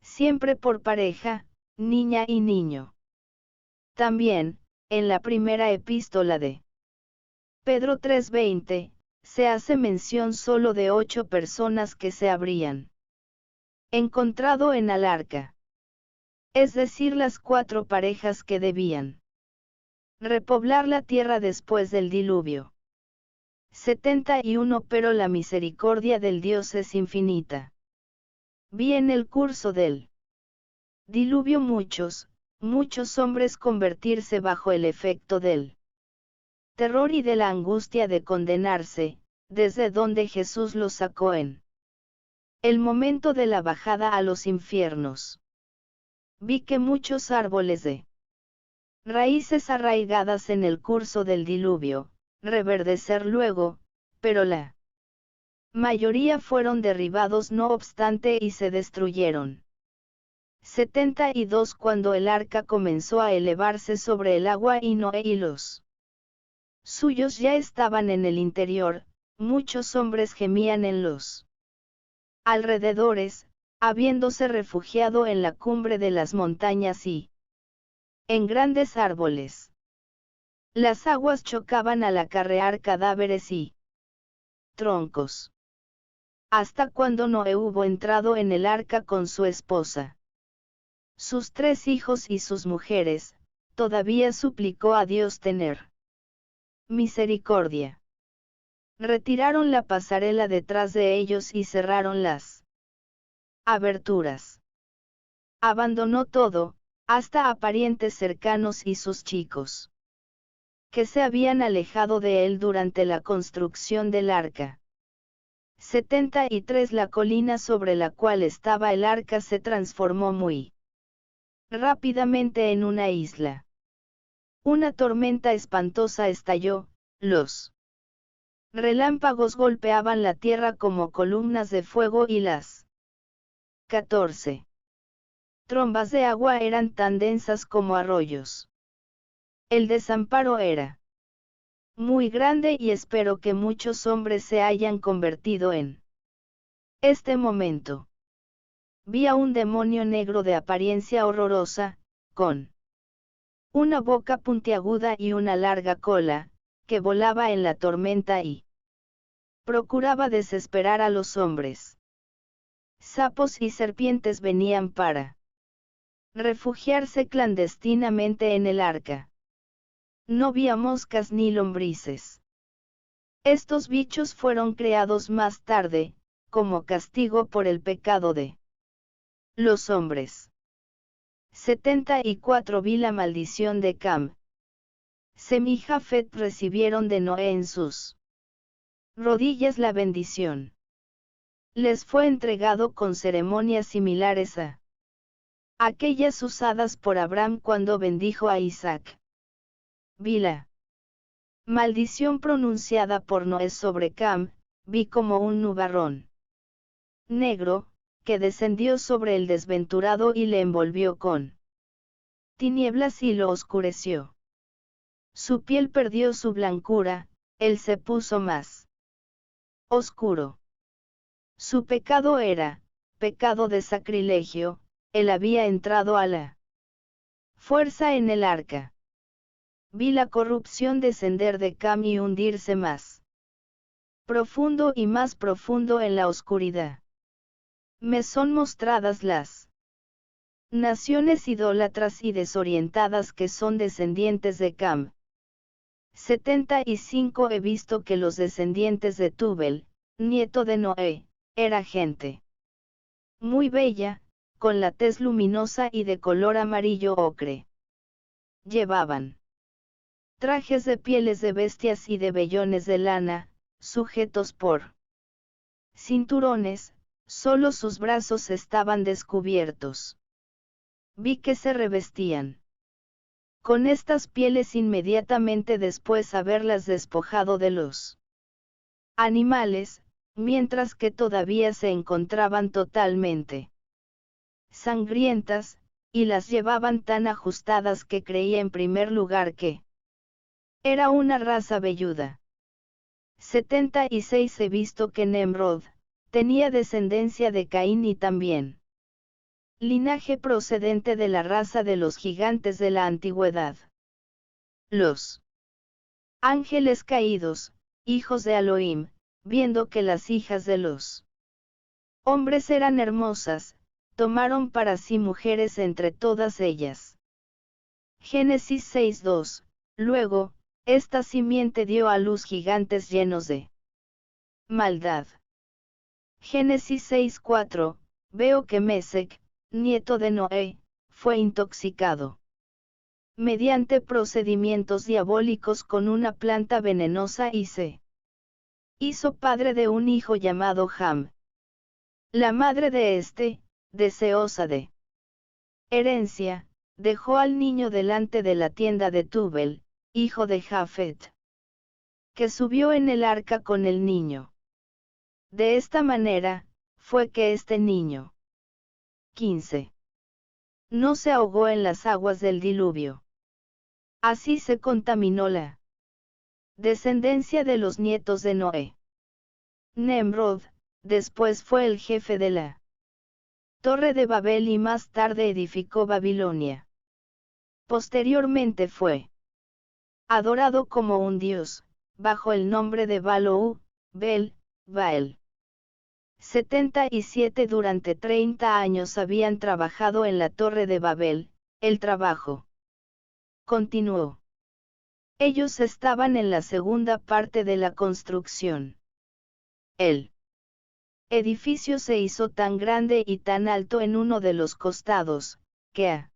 Siempre por pareja, niña y niño. También, en la primera epístola de Pedro 3:20, se hace mención solo de 8 personas que se habrían encontrado en el arca. Es decir, las 4 parejas que debían repoblar la tierra después del diluvio. 71 Pero la misericordia del Dios es infinita. Vi en el curso del diluvio muchos hombres convertirse bajo el efecto del terror y de la angustia de condenarse, desde donde Jesús los sacó en el momento de la bajada a los infiernos. Vi que muchos árboles de raíces arraigadas en el curso del diluvio, reverdecer luego, pero la mayoría fueron derribados no obstante y se destruyeron. 72 Cuando el arca comenzó a elevarse sobre el agua y Noé y los suyos ya estaban en el interior, muchos hombres gemían en los alrededores, habiéndose refugiado en la cumbre de las montañas y en grandes árboles. Las aguas chocaban al acarrear cadáveres y troncos. Hasta cuando Noé hubo entrado en el arca con su esposa, sus 3 hijos y sus mujeres, todavía suplicó a Dios tener misericordia. Retiraron la pasarela detrás de ellos y cerraron las aberturas. Abandonó todo, hasta a parientes cercanos y sus chicos, que se habían alejado de él durante la construcción del arca. 73 La colina sobre la cual estaba el arca se transformó muy rápidamente en una isla. Una tormenta espantosa estalló, los relámpagos golpeaban la tierra como columnas de fuego y las 14. Trombas de agua eran tan densas como arroyos. El desamparo era muy grande y espero que muchos hombres se hayan convertido en este momento. Vi a un demonio negro de apariencia horrorosa, con una boca puntiaguda y una larga cola, que volaba en la tormenta y procuraba desesperar a los hombres. Sapos y serpientes venían para refugiarse clandestinamente en el arca. No vi a moscas ni lombrices. Estos bichos fueron creados más tarde, como castigo por el pecado de los hombres. 74 Vi la maldición de Cam. Sem y Jafet recibieron de Noé en sus rodillas la bendición. Les fue entregado con ceremonias similares a aquellas usadas por Abraham cuando bendijo a Isaac. Vi la maldición pronunciada por Noé sobre Cam, vi como un nubarrón negro, que descendió sobre el desventurado y le envolvió con tinieblas y lo oscureció. Su piel perdió su blancura, él se puso más oscuro. Su pecado era, pecado de sacrilegio, él había entrado a la fuerza en el arca. Vi la corrupción descender de Cam y hundirse más profundo y más profundo en la oscuridad. Me son mostradas las naciones idólatras y desorientadas que son descendientes de Cam. 75 He visto que los descendientes de Tubel, nieto de Noé, era gente muy bella, con la tez luminosa y de color amarillo ocre. Llevaban trajes de pieles de bestias y de vellones de lana, sujetos por cinturones, solo sus brazos estaban descubiertos. Vi que se revestían con estas pieles inmediatamente después haberlas despojado de los animales, mientras que todavía se encontraban totalmente sangrientas, y las llevaban tan ajustadas que creí en primer lugar que era una raza velluda. 76 He visto que Nemrod tenía descendencia de Caín y también linaje procedente de la raza de los gigantes de la antigüedad. Los ángeles caídos, hijos de Elohim, viendo que las hijas de los hombres eran hermosas, tomaron para sí mujeres entre todas ellas. Génesis 6:2. Luego, esta simiente dio a luz gigantes llenos de maldad. Génesis 6:4. Veo que Mesec, nieto de Noé, fue intoxicado mediante procedimientos diabólicos con una planta venenosa y se hizo padre de un hijo llamado Ham. La madre de este, deseosa de herencia, dejó al niño delante de la tienda de Tubel, hijo de Jafet, que subió en el arca con el niño. De esta manera, fue que este niño 15. No se ahogó en las aguas del diluvio. Así se contaminó la descendencia de los nietos de Noé. Nemrod, después fue el jefe de la Torre de Babel y más tarde edificó Babilonia. Posteriormente fue adorado como un dios, bajo el nombre de Balou, Baal. 77 Durante 30 años habían trabajado en la Torre de Babel, el trabajo continuó. Ellos estaban en la segunda parte de la construcción. El edificio se hizo tan grande y tan alto en uno de los costados, que a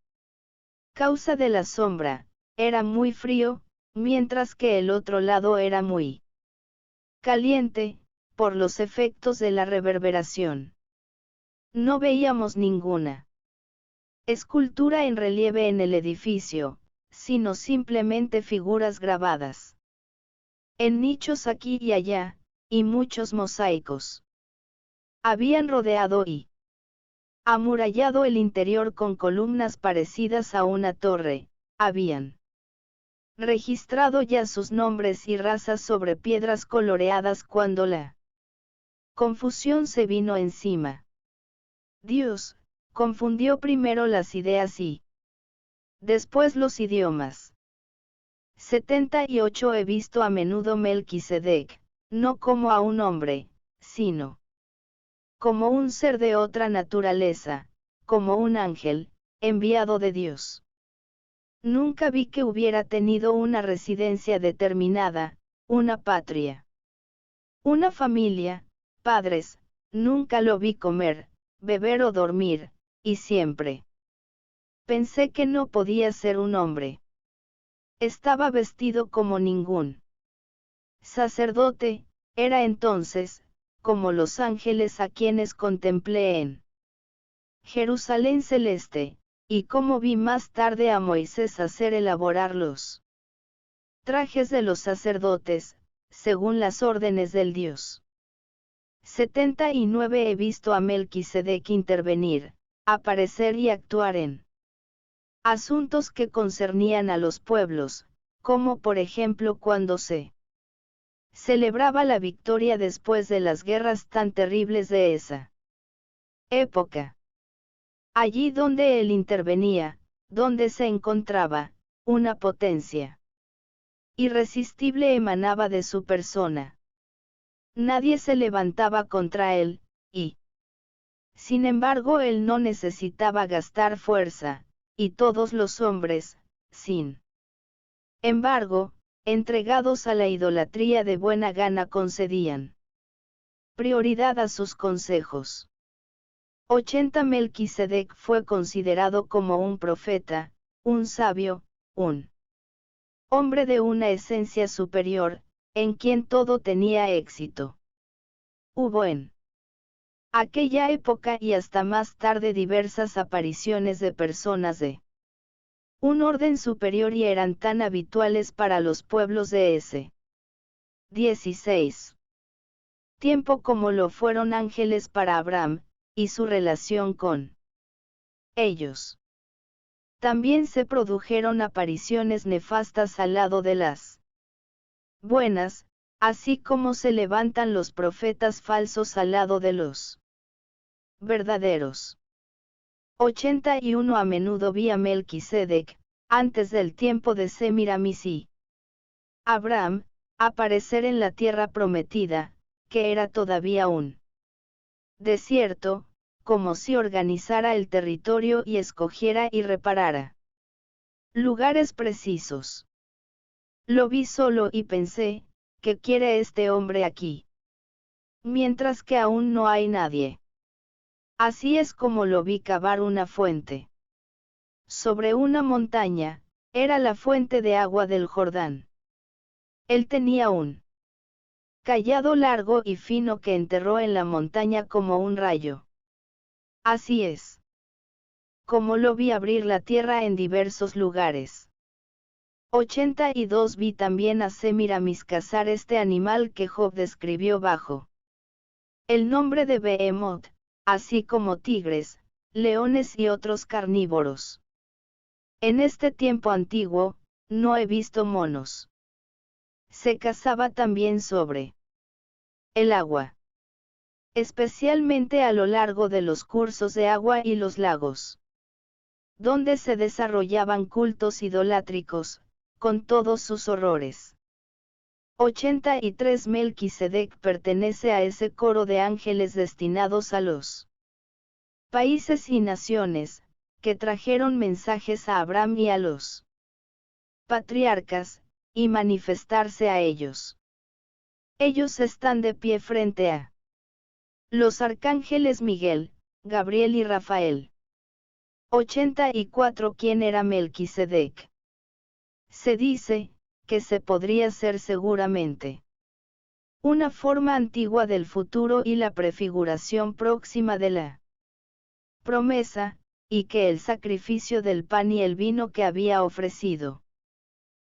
causa de la sombra, era muy frío, mientras que el otro lado era muy caliente, por los efectos de la reverberación. No veíamos ninguna escultura en relieve en el edificio, sino simplemente figuras grabadas en nichos aquí y allá, y muchos mosaicos habían rodeado y Amurallado el interior con columnas parecidas a una torre, habían registrado ya sus nombres y razas sobre piedras coloreadas cuando la confusión se vino encima. Dios, confundió primero las ideas y después los idiomas. 78 He visto a menudo Melquisedec, no como a un hombre, sino como un ser de otra naturaleza, como un ángel, enviado de Dios. Nunca vi que hubiera tenido una residencia determinada, una patria, una familia, padres, nunca lo vi comer, beber o dormir, y siempre pensé que no podía ser un hombre. Estaba vestido como ningún sacerdote, era entonces, como los ángeles a quienes contemplé en Jerusalén celeste, y como vi más tarde a Moisés hacer elaborar los trajes de los sacerdotes, según las órdenes del Dios. 79 He visto a Melquisedec intervenir, aparecer y actuar en asuntos que concernían a los pueblos, como por ejemplo cuando se celebraba la victoria después de las guerras tan terribles de esa época. Allí donde él intervenía, donde se encontraba, una potencia irresistible emanaba de su persona. Nadie se levantaba contra él, y sin embargo él no necesitaba gastar fuerza, y todos los hombres, sin embargo, entregados a la idolatría de buena gana concedían prioridad a sus consejos. 80 Melquisedec fue considerado como un profeta, un sabio, un hombre de una esencia superior, en quien todo tenía éxito. Hubo en aquella época y hasta más tarde diversas apariciones de personas de un orden superior y eran tan habituales para los pueblos de ese 16 tiempo como lo fueron ángeles para Abraham, y su relación con ellos. También se produjeron apariciones nefastas al lado de las buenas, así como se levantan los profetas falsos al lado de los verdaderos. 81 A menudo vi a Melquisedec, antes del tiempo de Semiramis y Abraham, aparecer en la tierra prometida, que era todavía un desierto, como si organizara el territorio y escogiera y reparara lugares precisos. Lo vi solo y pensé, ¿qué quiere este hombre aquí? Mientras que aún no hay nadie. Así es como lo vi cavar una fuente. Sobre una montaña, era la fuente de agua del Jordán. Él tenía un cayado largo y fino que enterró en la montaña como un rayo. Así es como lo vi abrir la tierra en diversos lugares. 82 Vi también a Semiramis cazar este animal que Job describió bajo el nombre de Behemoth, así como tigres, leones y otros carnívoros. En este tiempo antiguo, no he visto monos. Se cazaba también sobre el agua, especialmente a lo largo de los cursos de agua y los lagos, donde se desarrollaban cultos idolátricos, con todos sus horrores. 83 Melquisedec pertenece a ese coro de ángeles destinados a los países y naciones, que trajeron mensajes a Abraham y a los patriarcas, y manifestarse a ellos. Ellos están de pie frente a los arcángeles Miguel, Gabriel y Rafael. 84 ¿Quién era Melquisedec? Se dice, que se podría ser seguramente una forma antigua del futuro y la prefiguración próxima de la promesa, y que el sacrificio del pan y el vino que había ofrecido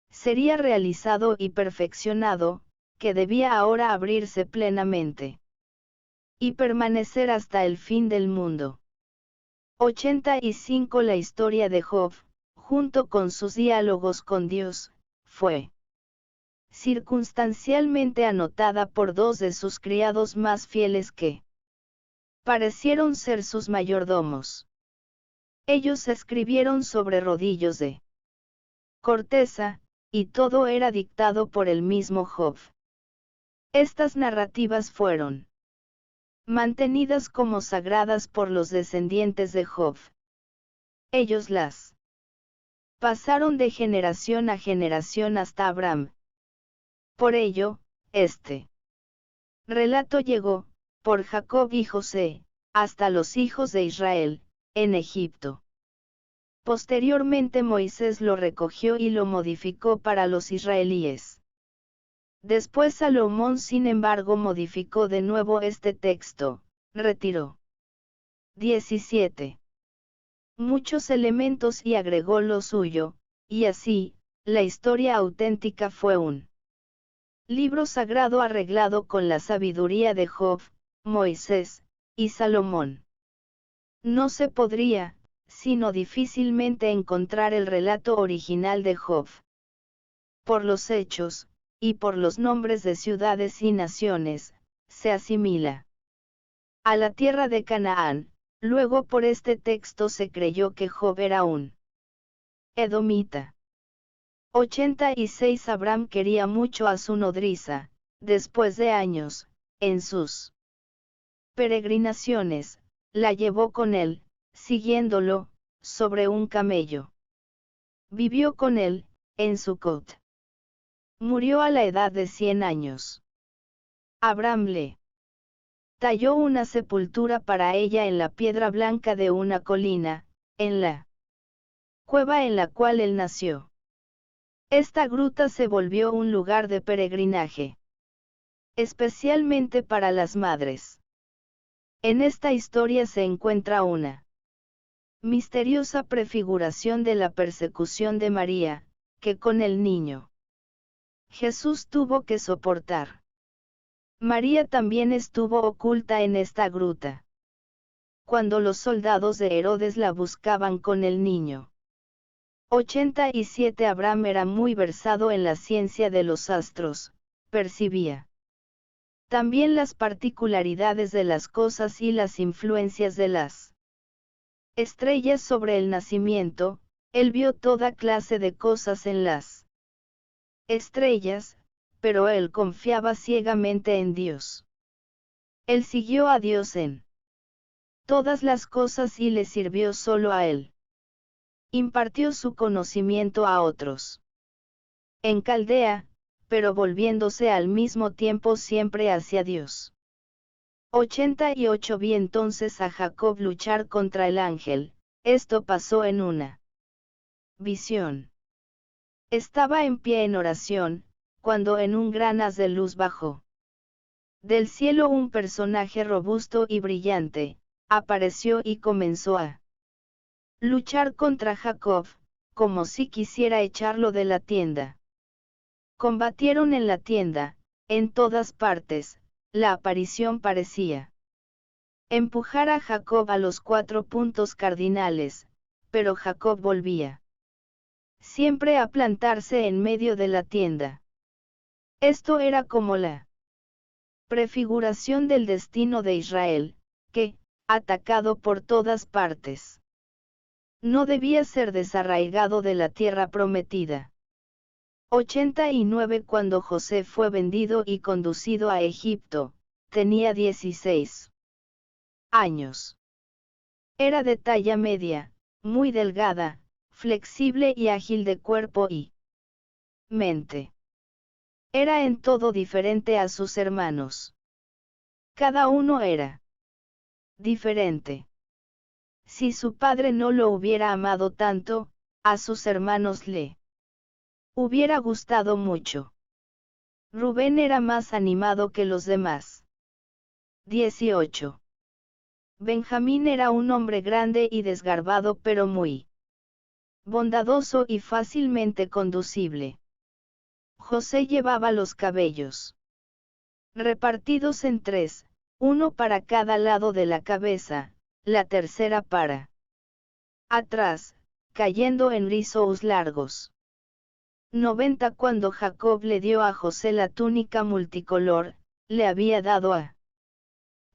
sería realizado y perfeccionado, que debía ahora abrirse plenamente y permanecer hasta el fin del mundo. 85 La historia de Job, junto con sus diálogos con Dios, fue circunstancialmente anotada por dos de sus criados más fieles que parecieron ser sus mayordomos. Ellos escribieron sobre rodillos de corteza, y todo era dictado por el mismo Job. Estas narrativas fueron mantenidas como sagradas por los descendientes de Job. Ellos las pasaron de generación a generación hasta Abraham. Por ello, este relato llegó, por Jacob y José, hasta los hijos de Israel, en Egipto. Posteriormente Moisés lo recogió y lo modificó para los israelíes. Después Salomón sin embargo modificó de nuevo este texto, retiró 17 muchos elementos y agregó lo suyo, y así, la historia auténtica fue un libro sagrado arreglado con la sabiduría de Job, Moisés, y Salomón. No se podría, sino difícilmente encontrar el relato original de Job. Por los hechos, y por los nombres de ciudades y naciones, se asimila a la tierra de Canaán. Luego por este texto se creyó que Job era un edomita. 86 Abraham quería mucho a su nodriza, después de años, en sus peregrinaciones, la llevó con él, siguiéndolo, sobre un camello. Vivió con él, en Sucot. Murió a la edad de 100 años. Abraham le talló una sepultura para ella en la piedra blanca de una colina, en la cueva en la cual él nació. Esta gruta se volvió un lugar de peregrinaje, especialmente para las madres. En esta historia se encuentra una misteriosa prefiguración de la persecución de María, que con el niño Jesús tuvo que soportar. María también estuvo oculta en esta gruta. Cuando los soldados de Herodes la buscaban con el niño. 87 Abraham era muy versado en la ciencia de los astros, percibía también las particularidades de las cosas y las influencias de las estrellas sobre el nacimiento. Él vio toda clase de cosas en las estrellas, pero él confiaba ciegamente en Dios. Él siguió a Dios en todas las cosas y le sirvió solo a él. Impartió su conocimiento a otros en Caldea, pero volviéndose al mismo tiempo siempre hacia Dios. 88 Vi entonces a Jacob luchar contra el ángel. Esto pasó en una visión. Estaba en pie en oración, cuando en un gran haz de luz bajó del cielo un personaje robusto y brillante, apareció y comenzó a luchar contra Jacob, como si quisiera echarlo de la tienda. Combatieron en la tienda, en todas partes, la aparición parecía empujar a Jacob a los 4 puntos cardinales, pero Jacob volvía siempre a plantarse en medio de la tienda. Esto era como la prefiguración del destino de Israel, que, atacado por todas partes, no debía ser desarraigado de la tierra prometida. 89 Cuando José fue vendido y conducido a Egipto, tenía 16 años. Era de talla media, muy delgada, flexible y ágil de cuerpo y mente. Era en todo diferente a sus hermanos. Cada uno era diferente. Si su padre no lo hubiera amado tanto, a sus hermanos le hubiera gustado mucho. Rubén era más animado que los demás. 18. Benjamín era un hombre grande y desgarbado pero muy bondadoso y fácilmente conducible. José llevaba los cabellos repartidos en 3, uno para cada lado de la cabeza, la tercera para atrás, cayendo en rizos largos. 90 Cuando Jacob le dio a José la túnica multicolor, le había dado a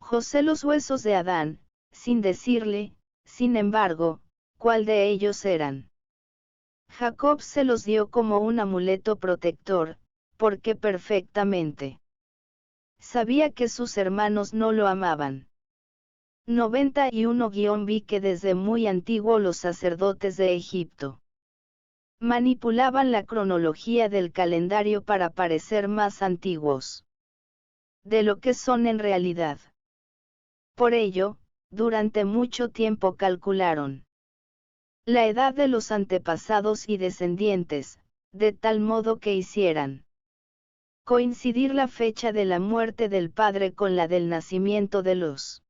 José los huesos de Adán, sin decirle, sin embargo, cuál de ellos eran. Jacob se los dio como un amuleto protector, porque perfectamente sabía que sus hermanos no lo amaban. 91-Vi que desde muy antiguo los sacerdotes de Egipto manipulaban la cronología del calendario para parecer más antiguos de lo que son en realidad. Por ello, durante mucho tiempo calcularon la edad de los antepasados y descendientes, de tal modo que hicieran coincidir la fecha de la muerte del padre con la del nacimiento de los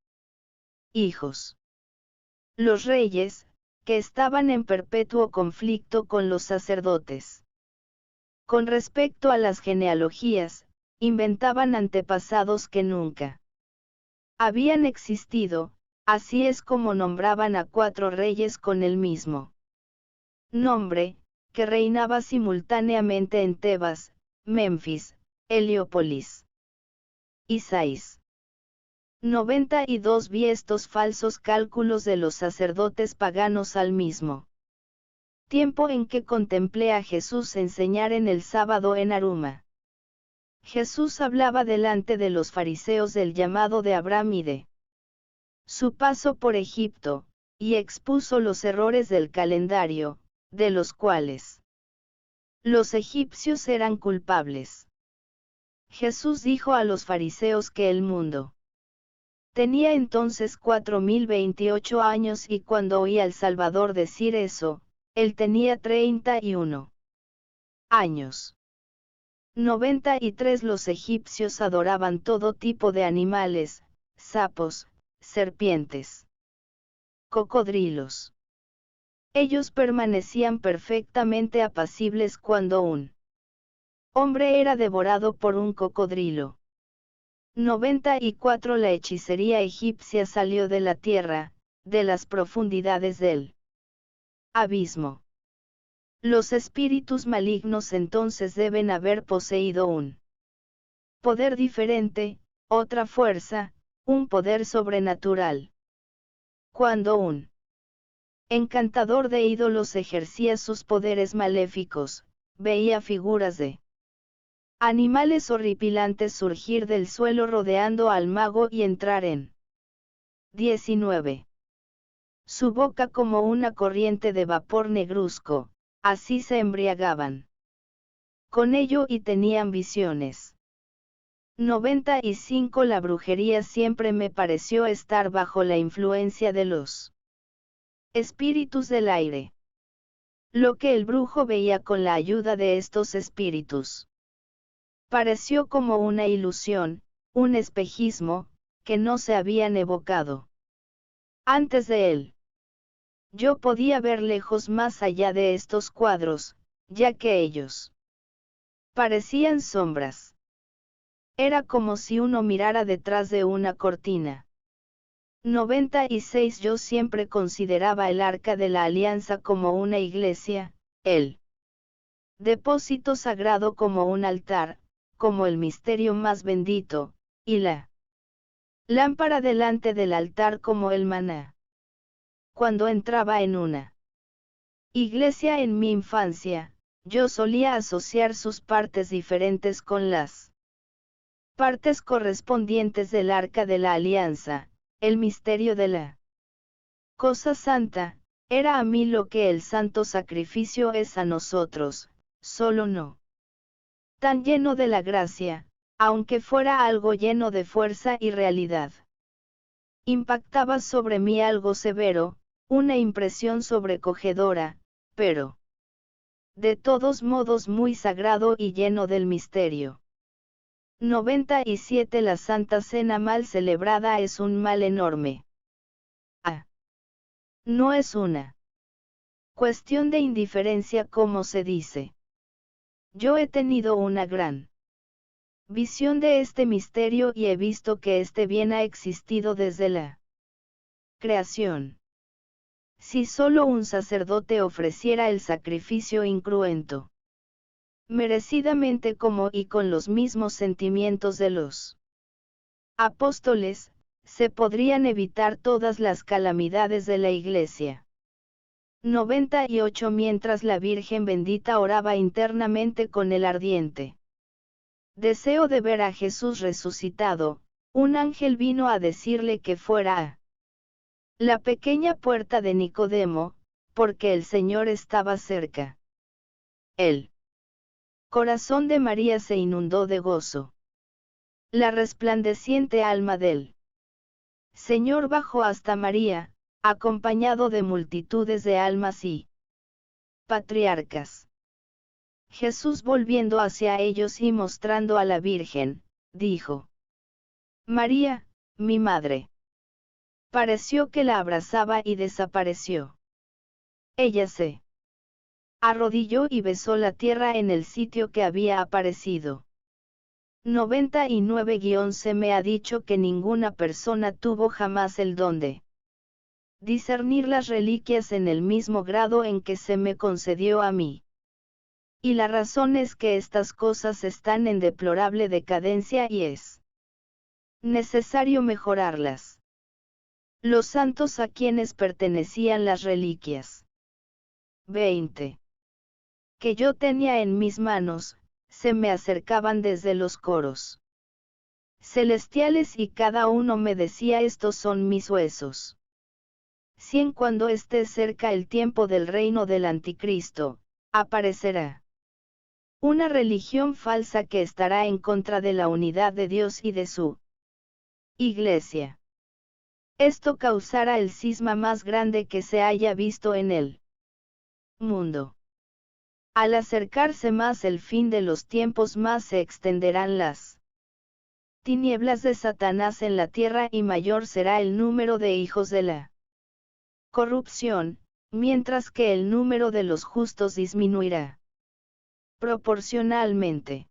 hijos. Los reyes, que estaban en perpetuo conflicto con los sacerdotes. Con respecto a las genealogías, inventaban antepasados que nunca habían existido, así es como nombraban a 4 reyes con el mismo nombre, que reinaba simultáneamente en Tebas, Memphis, Heliópolis y Sais. 92 Vi estos falsos cálculos de los sacerdotes paganos al mismo tiempo en que contemplé a Jesús enseñar en el sábado en Aruma. Jesús hablaba delante de los fariseos del llamado de Abraham y de su paso por Egipto, y expuso los errores del calendario, de los cuales los egipcios eran culpables. Jesús dijo a los fariseos que el mundo tenía entonces 4028 años y cuando oí al Salvador decir eso, él tenía 31 años. 93 Los egipcios adoraban todo tipo de animales, sapos, serpientes, cocodrilos. Ellos permanecían perfectamente apacibles cuando un hombre era devorado por un cocodrilo. 94 La hechicería egipcia salió de la tierra, de las profundidades del abismo. Los espíritus malignos entonces deben haber poseído un poder diferente, otra fuerza, un poder sobrenatural. Cuando un encantador de ídolos ejercía sus poderes maléficos, veía figuras de animales horripilantes surgir del suelo rodeando al mago y entrar en 19. Su boca como una corriente de vapor negruzco, así se embriagaban con ello y tenían visiones. 95 La brujería siempre me pareció estar bajo la influencia de los espíritus del aire. Lo que el brujo veía con la ayuda de estos espíritus pareció como una ilusión, un espejismo, que no se habían evocado antes de él. Yo podía ver lejos más allá de estos cuadros, ya que ellos parecían sombras. Era como si uno mirara detrás de una cortina. 96 Yo siempre consideraba el Arca de la Alianza como una iglesia, el depósito sagrado como un altar, como el misterio más bendito, y la lámpara delante del altar como el maná. Cuando entraba en una iglesia en mi infancia, yo solía asociar sus partes diferentes con las partes correspondientes del Arca de la Alianza, el misterio de la cosa santa, era a mí lo que el santo sacrificio es a nosotros, solo no tan lleno de la gracia, aunque fuera algo lleno de fuerza y realidad. Impactaba sobre mí algo severo, una impresión sobrecogedora, pero de todos modos muy sagrado y lleno del misterio. 97 La Santa Cena mal celebrada es un mal enorme. No es una cuestión de indiferencia como se dice. Yo he tenido una gran visión de este misterio y he visto que este bien ha existido desde la creación. Si solo un sacerdote ofreciera el sacrificio incruento, merecidamente como y con los mismos sentimientos de los apóstoles, se podrían evitar todas las calamidades de la Iglesia. 98 Mientras la Virgen bendita oraba internamente con el ardiente deseo de ver a Jesús resucitado, un ángel vino a decirle que fuera a la pequeña puerta de Nicodemo, porque el Señor estaba cerca. El corazón de María se inundó de gozo. La resplandeciente alma del Señor bajó hasta María, acompañado de multitudes de almas y patriarcas. Jesús volviendo hacia ellos y mostrando a la Virgen, dijo: María, mi madre. Pareció que la abrazaba y desapareció. Ella se arrodilló y besó la tierra en el sitio que había aparecido. 99 Se me ha dicho que ninguna persona tuvo jamás el don de discernir las reliquias en el mismo grado en que se me concedió a mí. Y la razón es que estas cosas están en deplorable decadencia y es necesario mejorarlas. Los santos a quienes pertenecían las reliquias 20. Que yo tenía en mis manos, se me acercaban desde los coros celestiales y cada uno me decía: estos son mis huesos. Cuando esté cerca el tiempo del reino del anticristo, aparecerá una religión falsa que estará en contra de la unidad de Dios y de su Iglesia. Esto causará el cisma más grande que se haya visto en el mundo. Al acercarse más el fin de los tiempos, más se extenderán las tinieblas de Satanás en la tierra y mayor será el número de hijos de la corrupción, mientras que el número de los justos disminuirá proporcionalmente.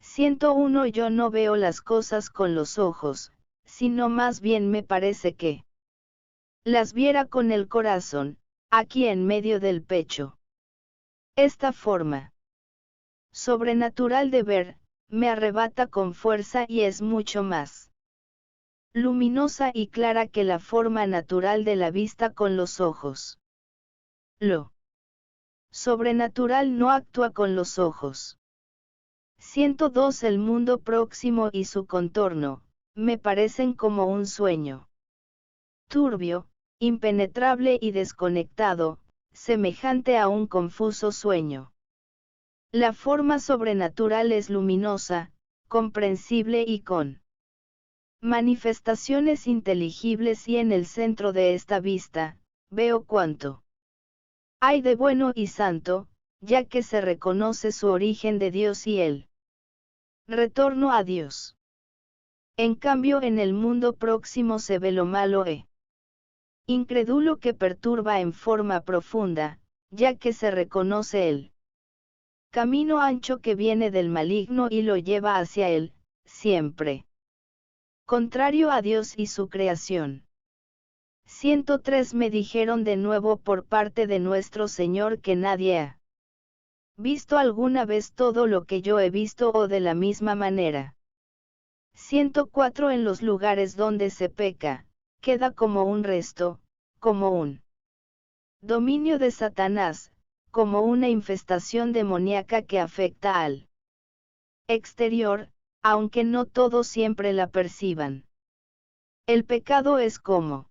101 Yo no veo las cosas con los ojos, sino más bien me parece que las viera con el corazón, aquí en medio del pecho. Esta forma sobrenatural de ver, me arrebata con fuerza y es mucho más luminosa y clara que la forma natural de la vista con los ojos. Lo sobrenatural no actúa con los ojos. 102 El mundo próximo y su contorno, me parecen como un sueño turbio, impenetrable y desconectado, semejante a un confuso sueño. La forma sobrenatural es luminosa, comprensible y con manifestaciones inteligibles, y en el centro de esta vista, veo cuanto hay de bueno y santo, ya que se reconoce su origen de Dios y el retorno a Dios. En cambio, en el mundo próximo se ve lo malo e incrédulo que perturba en forma profunda, ya que se reconoce el camino ancho que viene del maligno y lo lleva hacia él, siempre contrario a Dios y su creación. 103 Me dijeron de nuevo por parte de nuestro Señor que nadie ha visto alguna vez todo lo que yo he visto o de la misma manera. 104 En los lugares donde se peca, queda como un resto, como un dominio de Satanás, como una infestación demoníaca que afecta al exterior, aunque no todos siempre la perciban. El pecado es como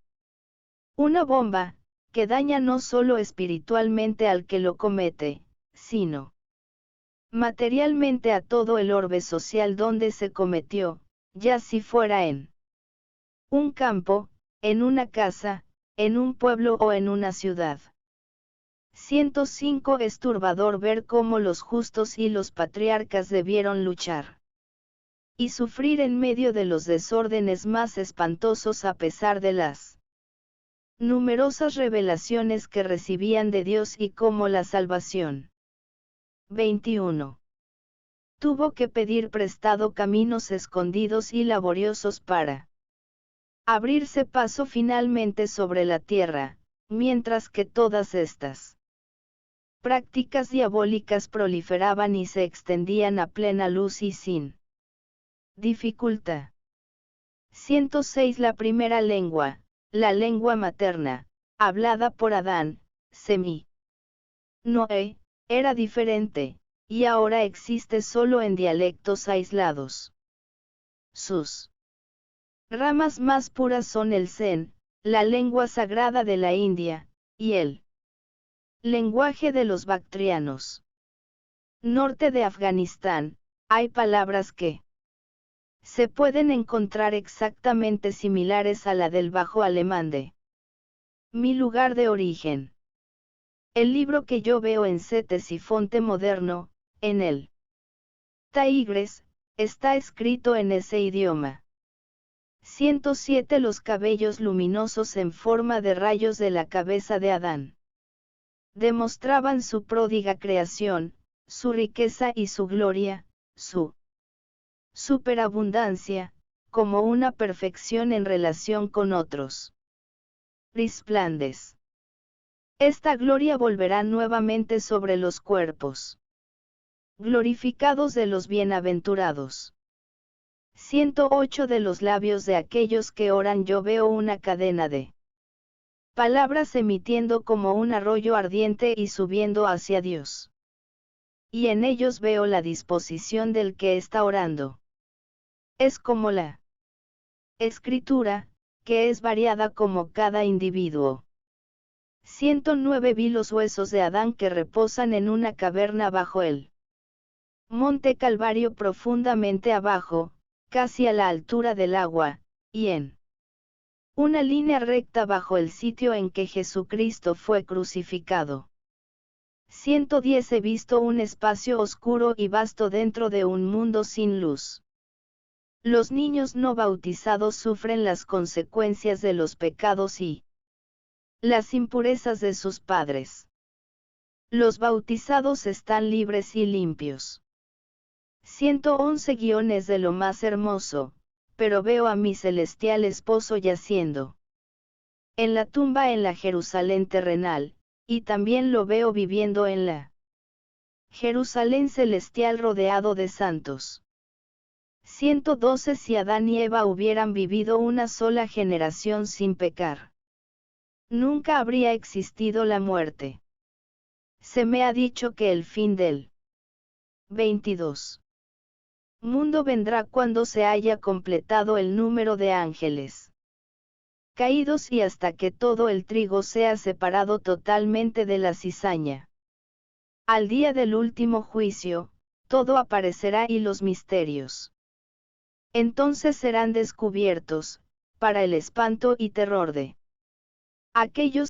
una bomba, que daña no solo espiritualmente al que lo comete, sino materialmente a todo el orbe social donde se cometió, ya si fuera en un campo, en una casa, en un pueblo o en una ciudad. 105 Es turbador ver cómo los justos y los patriarcas debieron luchar y sufrir en medio de los desórdenes más espantosos a pesar de las numerosas revelaciones que recibían de Dios y cómo la salvación 21 tuvo que pedir prestado caminos escondidos y laboriosos para abrirse paso finalmente sobre la tierra, mientras que todas estas prácticas diabólicas proliferaban y se extendían a plena luz y sin dificultad. 106. La primera lengua, la lengua materna, hablada por Adán, Semí, Noé, era diferente, y ahora existe solo en dialectos aislados. Sus ramas más puras son el Zen, la lengua sagrada de la India, y el lenguaje de los bactrianos. Norte de Afganistán, hay palabras que se pueden encontrar exactamente similares a la del bajo alemán de mi lugar de origen. El libro que yo veo en Ctesifonte moderno, en el Taigres, está escrito en ese idioma. 107. Los cabellos luminosos en forma de rayos de la cabeza de Adán demostraban su pródiga creación, su riqueza y su gloria, su superabundancia, como una perfección en relación con otros risplandes. Esta gloria volverá nuevamente sobre los cuerpos glorificados de los bienaventurados. 108. De los labios de aquellos que oran yo veo una cadena de palabras emitiendo como un arroyo ardiente y subiendo hacia Dios. Y en ellos veo la disposición del que está orando. Es como la escritura, que es variada como cada individuo. 109. Vi los huesos de Adán que reposan en una caverna bajo el monte Calvario profundamente abajo, casi a la altura del agua, y en una línea recta bajo el sitio en que Jesucristo fue crucificado. 110. He visto un espacio oscuro y vasto dentro de un mundo sin luz. Los niños no bautizados sufren las consecuencias de los pecados y las impurezas de sus padres. Los bautizados están libres y limpios. 111. Es de lo más hermoso, pero veo a mi celestial esposo yaciendo en la tumba en la Jerusalén terrenal, y también lo veo viviendo en la Jerusalén celestial rodeado de santos. 112. Si Adán y Eva hubieran vivido una sola generación sin pecar, nunca habría existido la muerte. Se me ha dicho que el fin del 22. Mundo vendrá cuando se haya completado el número de ángeles caídos y hasta que todo el trigo sea separado totalmente de la cizaña. Al día del último juicio, todo aparecerá y los misterios entonces serán descubiertos, para el espanto y terror de aquellos